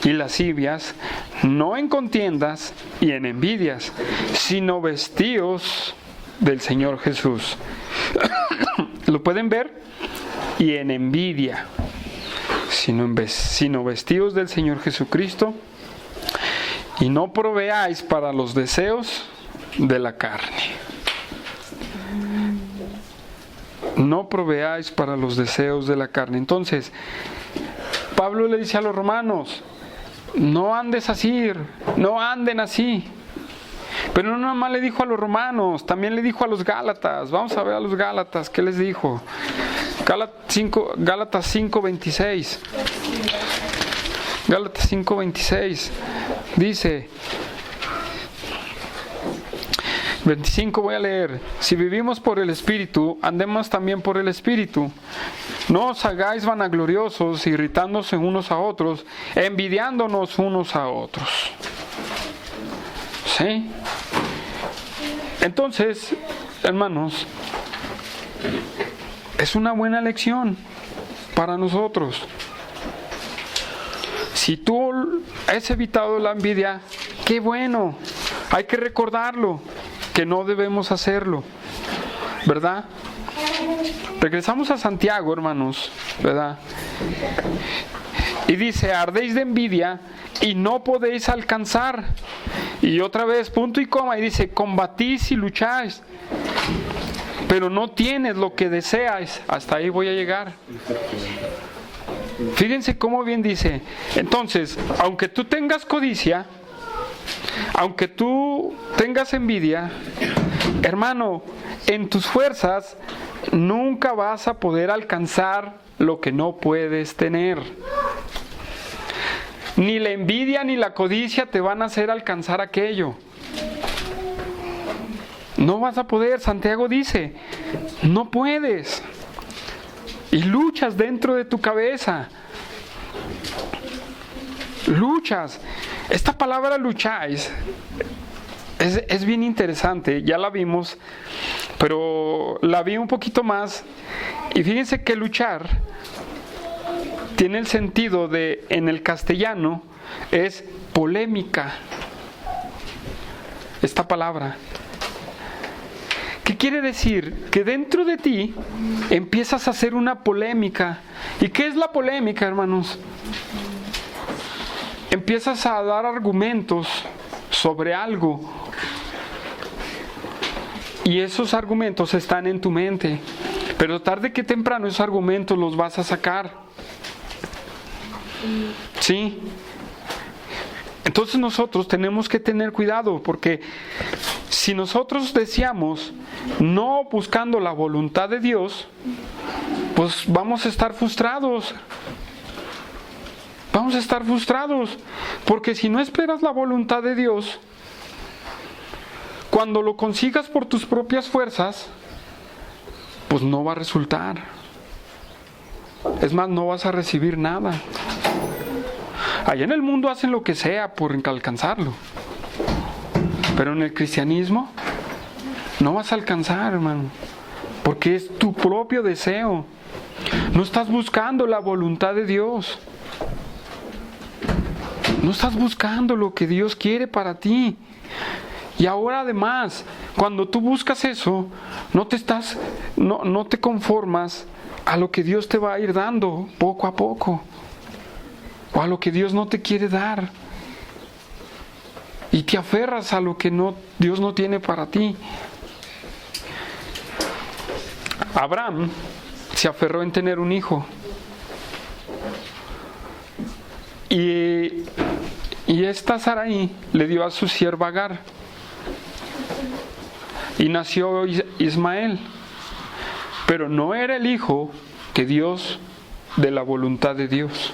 y lascivias, no en contiendas y en envidias, sino vestidos del Señor Jesús. ¿Lo pueden ver? Y en envidia, sino vestidos del Señor Jesucristo, y no proveáis para los deseos de la carne. No proveáis para los deseos de la carne. Entonces, Pablo le dice a los romanos, no andes así, no anden así. Pero no nada más le dijo a los romanos, también le dijo a los gálatas. Vamos a ver a los gálatas, ¿qué les dijo? Gálatas 5:26. Gálatas 5:26 dice, 25 voy a leer, si vivimos por el Espíritu, andemos también por el Espíritu. No os hagáis vanagloriosos, irritándose unos a otros, envidiándonos unos a otros. ¿Sí? Entonces, hermanos, es una buena lección para nosotros. Si tú has evitado la envidia, qué bueno, hay que recordarlo, que no debemos hacerlo, ¿verdad? Regresamos a Santiago, hermanos, ¿verdad? Y dice, ardéis de envidia y no podéis alcanzar. Y otra vez, punto y coma, y dice, combatís y lucháis, pero no tienes lo que deseáis. Hasta ahí voy a llegar. Fíjense cómo bien dice. Entonces, aunque tú tengas codicia, aunque tú tengas envidia, hermano, en tus fuerzas nunca vas a poder alcanzar lo que no puedes tener. Ni la envidia ni la codicia te van a hacer alcanzar aquello. No vas a poder. Santiago dice, no puedes. Y luchas dentro de tu cabeza. Luchas. Esta palabra lucháis es bien interesante. Ya la vimos, pero la vi un poquito más. Y fíjense que luchar tiene el sentido de, en el castellano, es polémica. Esta palabra. ¿Qué quiere decir? Que dentro de ti empiezas a hacer una polémica. ¿Y qué es la polémica, hermanos? Empiezas a dar argumentos sobre algo. Y esos argumentos están en tu mente. Pero tarde que temprano esos argumentos los vas a sacar. ¿Sí? Entonces nosotros tenemos que tener cuidado, porque si nosotros deseamos no buscando la voluntad de Dios, pues vamos a estar frustrados. Vamos a estar frustrados, porque si no esperas la voluntad de Dios, cuando lo consigas por tus propias fuerzas, pues no va a resultar. Es más, no vas a recibir nada. Allá en el mundo hacen lo que sea por alcanzarlo, pero en el cristianismo no vas a alcanzar, hermano, porque es tu propio deseo. No estás buscando la voluntad de Dios. No estás buscando lo que Dios quiere para ti. Y ahora además, cuando tú buscas eso, no te conformas a lo que Dios te va a ir dando poco a poco, o a lo que Dios no te quiere dar, y te aferras a lo que Dios no tiene para ti. Abraham se aferró en tener un hijo, y esta Sarai le dio a su sierva Agar, y nació Ismael, pero no era el hijo que Dios, de la voluntad de Dios,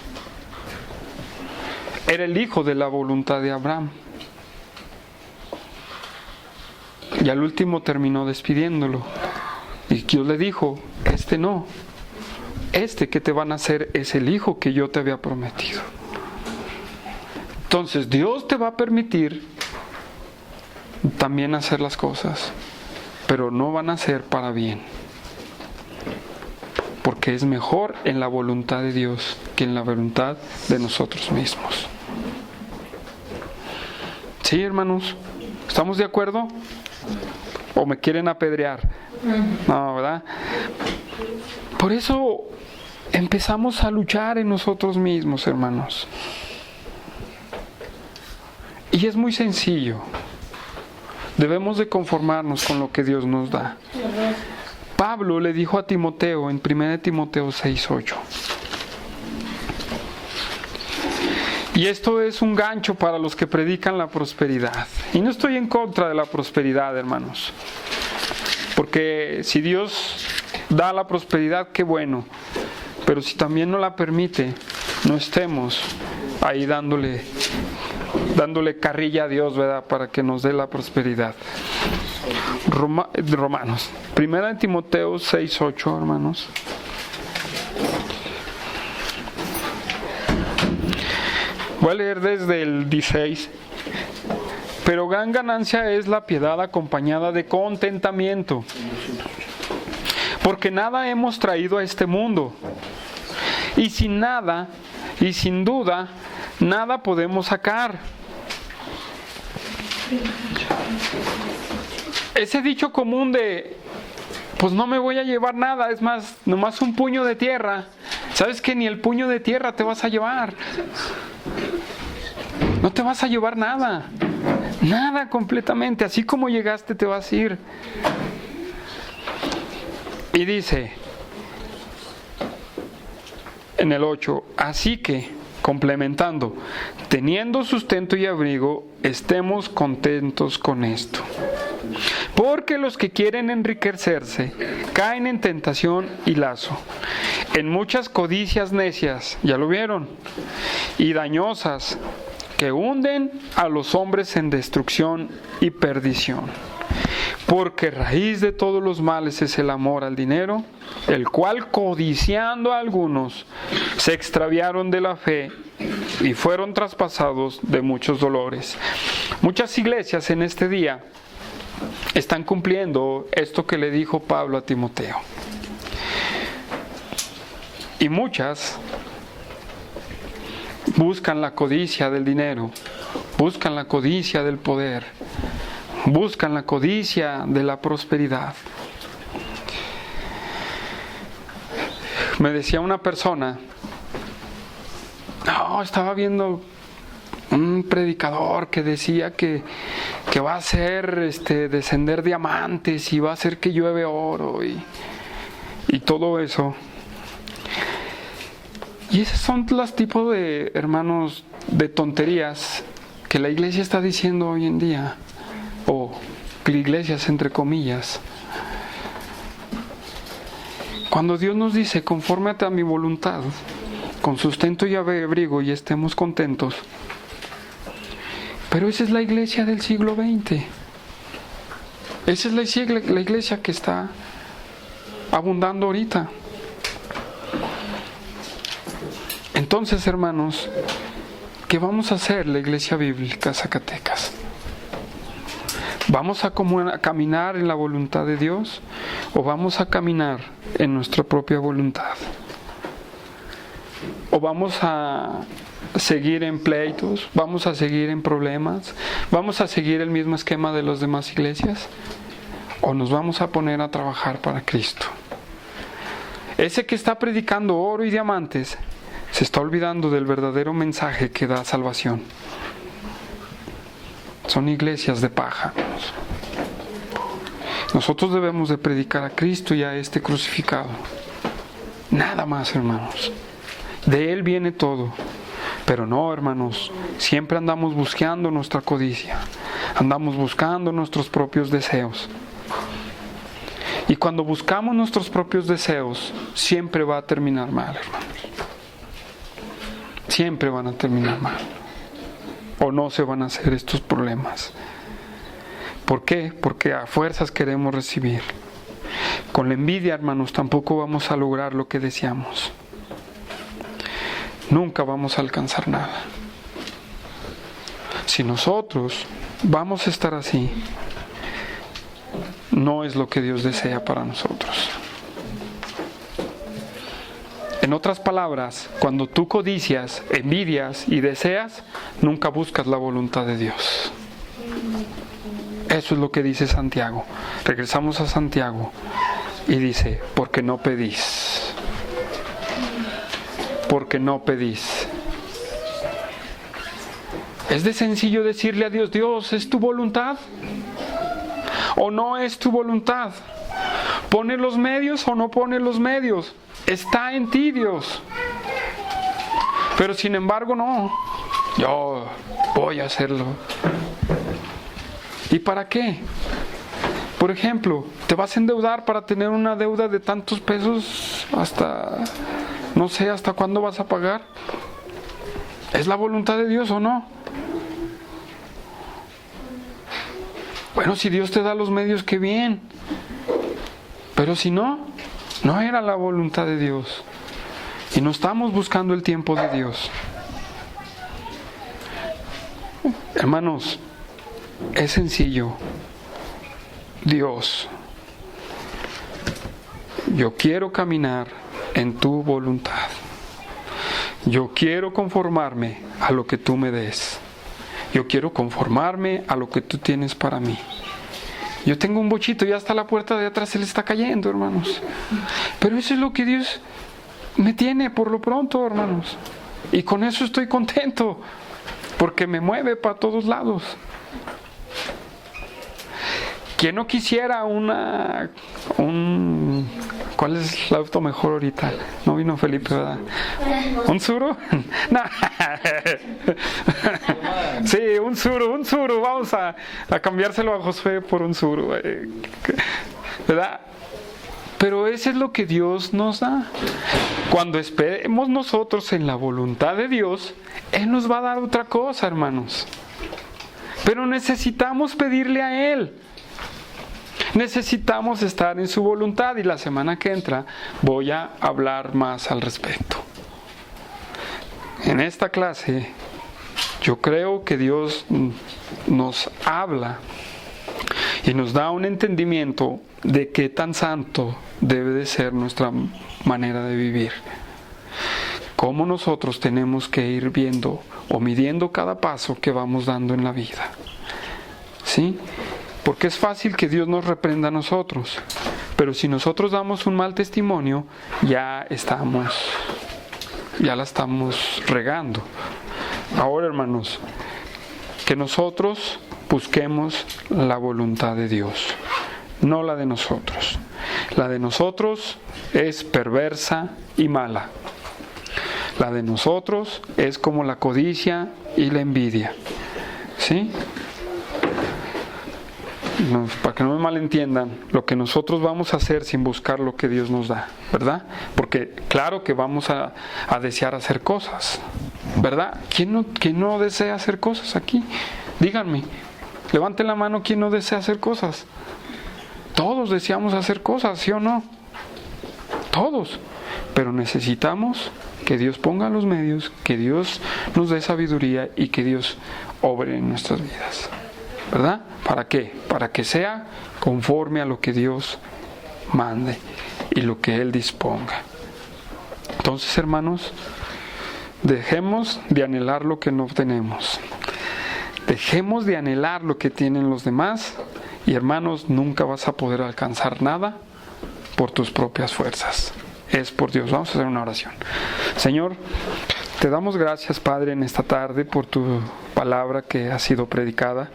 era el hijo de la voluntad de Abraham. Y al último terminó despidiéndolo, y Dios le dijo: este no, este que te van a hacer es el hijo que yo te había prometido. Entonces Dios te va a permitir también hacer las cosas, pero no van a ser para bien, porque es mejor en la voluntad de Dios que en la voluntad de nosotros mismos. ¿Sí, hermanos? ¿Estamos de acuerdo? ¿O me quieren apedrear? No, ¿verdad? Por eso empezamos a luchar en nosotros mismos, hermanos. Y es muy sencillo. Debemos de conformarnos con lo que Dios nos da. Pablo le dijo a Timoteo en 1 Timoteo 6:8. Y esto es un gancho para los que predican la prosperidad. Y no estoy en contra de la prosperidad, hermanos. Porque si Dios da la prosperidad, qué bueno. Pero si también no la permite, no estemos ahí dándole carrilla a Dios, ¿verdad? Para que nos dé la prosperidad. Romanos. 1 Timoteo 6:8, hermanos. Voy a leer desde el 16. Pero gran ganancia es la piedad acompañada de contentamiento, porque nada hemos traído a este mundo, y sin duda, nada podemos sacar. Ese dicho común de, pues no me voy a llevar nada, es más, nomás un puño de tierra. ¿Sabes que ni el puño de tierra te vas a llevar? No te vas a llevar nada. Nada completamente. Así como llegaste te vas a ir. Y dice en el 8, así que, complementando, teniendo sustento y abrigo, estemos contentos con esto. Porque los que quieren enriquecerse caen en tentación y lazo, en muchas codicias necias, ya lo vieron, y dañosas, que hunden a los hombres en destrucción y perdición. Porque raíz de todos los males es el amor al dinero, el cual, codiciando a algunos, se extraviaron de la fe y fueron traspasados de muchos dolores. Muchas iglesias en este día están cumpliendo esto que le dijo Pablo a Timoteo. Y muchas buscan la codicia del dinero, buscan la codicia del poder, buscan la codicia de la prosperidad. Me decía una persona, estaba viendo un predicador que decía que va a hacer descender diamantes y va a hacer que llueve oro y todo eso. Y esos son los tipos de, hermanos, de tonterías que la iglesia está diciendo hoy en día, o iglesias entre comillas. Cuando Dios nos dice, confórmate a mi voluntad, con sustento y abrigo y estemos contentos. Pero esa es la iglesia del siglo XX. Esa es la iglesia que está abundando ahorita. Entonces, hermanos, ¿qué vamos a hacer la Iglesia Bíblica Zacatecas? ¿Vamos a caminar en la voluntad de Dios o vamos a caminar en nuestra propia voluntad? ¿O vamos a seguir en pleitos? ¿Vamos a seguir en problemas? ¿Vamos a seguir el mismo esquema de las demás iglesias? ¿O nos vamos a poner a trabajar para Cristo? Ese que está predicando oro y diamantes se está olvidando del verdadero mensaje que da salvación. Son iglesias de paja. Nosotros debemos de predicar a Cristo y a este crucificado. Nada más, hermanos. De Él viene todo. Pero no, hermanos, siempre andamos buscando nuestra codicia. Andamos buscando nuestros propios deseos. Y cuando buscamos nuestros propios deseos, siempre va a terminar mal, hermanos. Siempre van a terminar mal. O no se van a hacer estos problemas. ¿Por qué? Porque a fuerzas queremos recibir. Con la envidia, hermanos, tampoco vamos a lograr lo que deseamos. Nunca vamos a alcanzar nada. Si nosotros vamos a estar así, no es lo que Dios desea para nosotros. En otras palabras, cuando tú codicias, envidias y deseas, nunca buscas la voluntad de Dios. Eso es lo que dice Santiago. Regresamos a Santiago y dice, porque no pedís. Porque no pedís. Es de sencillo decirle a Dios, Dios, ¿es tu voluntad? ¿O no es tu voluntad? ¿Pone los medios o no pone los medios? Está en ti, Dios. Pero sin embargo, no. Yo voy a hacerlo. ¿Y para qué? Por ejemplo, ¿te vas a endeudar para tener una deuda de tantos pesos hasta, no sé, hasta cuándo vas a pagar? ¿Es la voluntad de Dios o no? Bueno, si Dios te da los medios, qué bien. Pero si no, no era la voluntad de Dios. Y no estamos buscando el tiempo de Dios. Hermanos, es sencillo. Dios, yo quiero caminar en tu voluntad. Yo quiero conformarme a lo que tú me des. Yo quiero conformarme a lo que tú tienes para mí. Yo tengo un bochito y hasta la puerta de atrás se le está cayendo, hermanos. Pero eso es lo que Dios me tiene por lo pronto, hermanos. Y con eso estoy contento, porque me mueve para todos lados. ¿Quién no quisiera ¿cuál es el auto mejor ahorita? No vino Felipe, ¿verdad? ¿Un Tsuru? No. Sí, un Tsuru. Vamos a cambiárselo a Josué por un Tsuru, ¿verdad? Pero eso es lo que Dios nos da. Cuando esperemos nosotros en la voluntad de Dios, Él nos va a dar otra cosa, hermanos. Pero necesitamos pedirle a Él. Necesitamos estar en su voluntad y la semana que entra voy a hablar más al respecto. En esta clase yo creo que Dios nos habla y nos da un entendimiento de qué tan santo debe de ser nuestra manera de vivir. Cómo nosotros tenemos que ir viendo o midiendo cada paso que vamos dando en la vida. ¿Sí? Porque es fácil que Dios nos reprenda a nosotros, pero si nosotros damos un mal testimonio, ya la estamos regando. Ahora, hermanos, que nosotros busquemos la voluntad de Dios, no la de nosotros. La de nosotros es perversa y mala. La de nosotros es como la codicia y la envidia. ¿Sí? No, para que no me malentiendan, lo que nosotros vamos a hacer sin buscar lo que Dios nos da, ¿verdad? Porque claro que vamos a desear hacer cosas, ¿verdad? ¿Quién no desea hacer cosas aquí? Díganme, levanten la mano, ¿quién no desea hacer cosas? Todos deseamos hacer cosas, ¿sí o no? Todos, pero necesitamos que Dios ponga los medios, que Dios nos dé sabiduría y que Dios obre en nuestras vidas, ¿verdad? ¿Para qué? Para que sea conforme a lo que Dios mande y lo que Él disponga. Entonces, hermanos, dejemos de anhelar lo que no tenemos. Dejemos de anhelar lo que tienen los demás. Y hermanos, nunca vas a poder alcanzar nada por tus propias fuerzas. Es por Dios. Vamos a hacer una oración. Señor, te damos gracias, Padre, en esta tarde por tu palabra que ha sido predicada.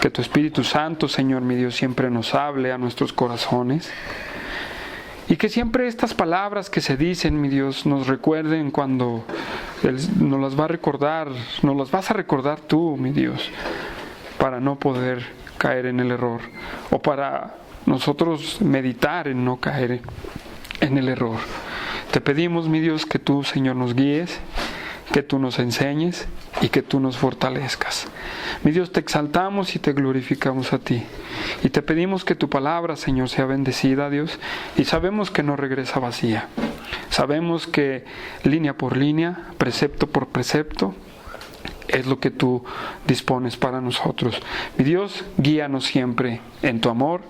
Que tu Espíritu Santo, Señor mi Dios, siempre nos hable a nuestros corazones. Y que siempre estas palabras que se dicen, mi Dios, nos recuerden cuando nos las va a recordar, nos las vas a recordar tú, mi Dios, para no poder caer en el error, o para nosotros meditar en no caer en el error. Te pedimos, mi Dios, que tú, Señor, nos guíes, que tú nos enseñes y que tú nos fortalezcas. Mi Dios, te exaltamos y te glorificamos a ti. Y te pedimos que tu palabra, Señor, sea bendecida, Dios. Y sabemos que no regresa vacía. Sabemos que línea por línea, precepto por precepto, es lo que tú dispones para nosotros. Mi Dios, guíanos siempre en tu amor,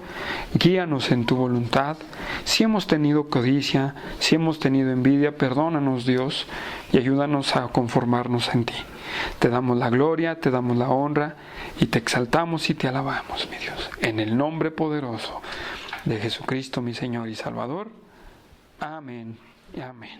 guíanos en tu voluntad. Si hemos tenido codicia, si hemos tenido envidia, perdónanos, Dios, y ayúdanos a conformarnos en ti. Te damos la gloria, te damos la honra y te exaltamos y te alabamos, mi Dios. En el nombre poderoso de Jesucristo, mi Señor y Salvador. Amén y amén.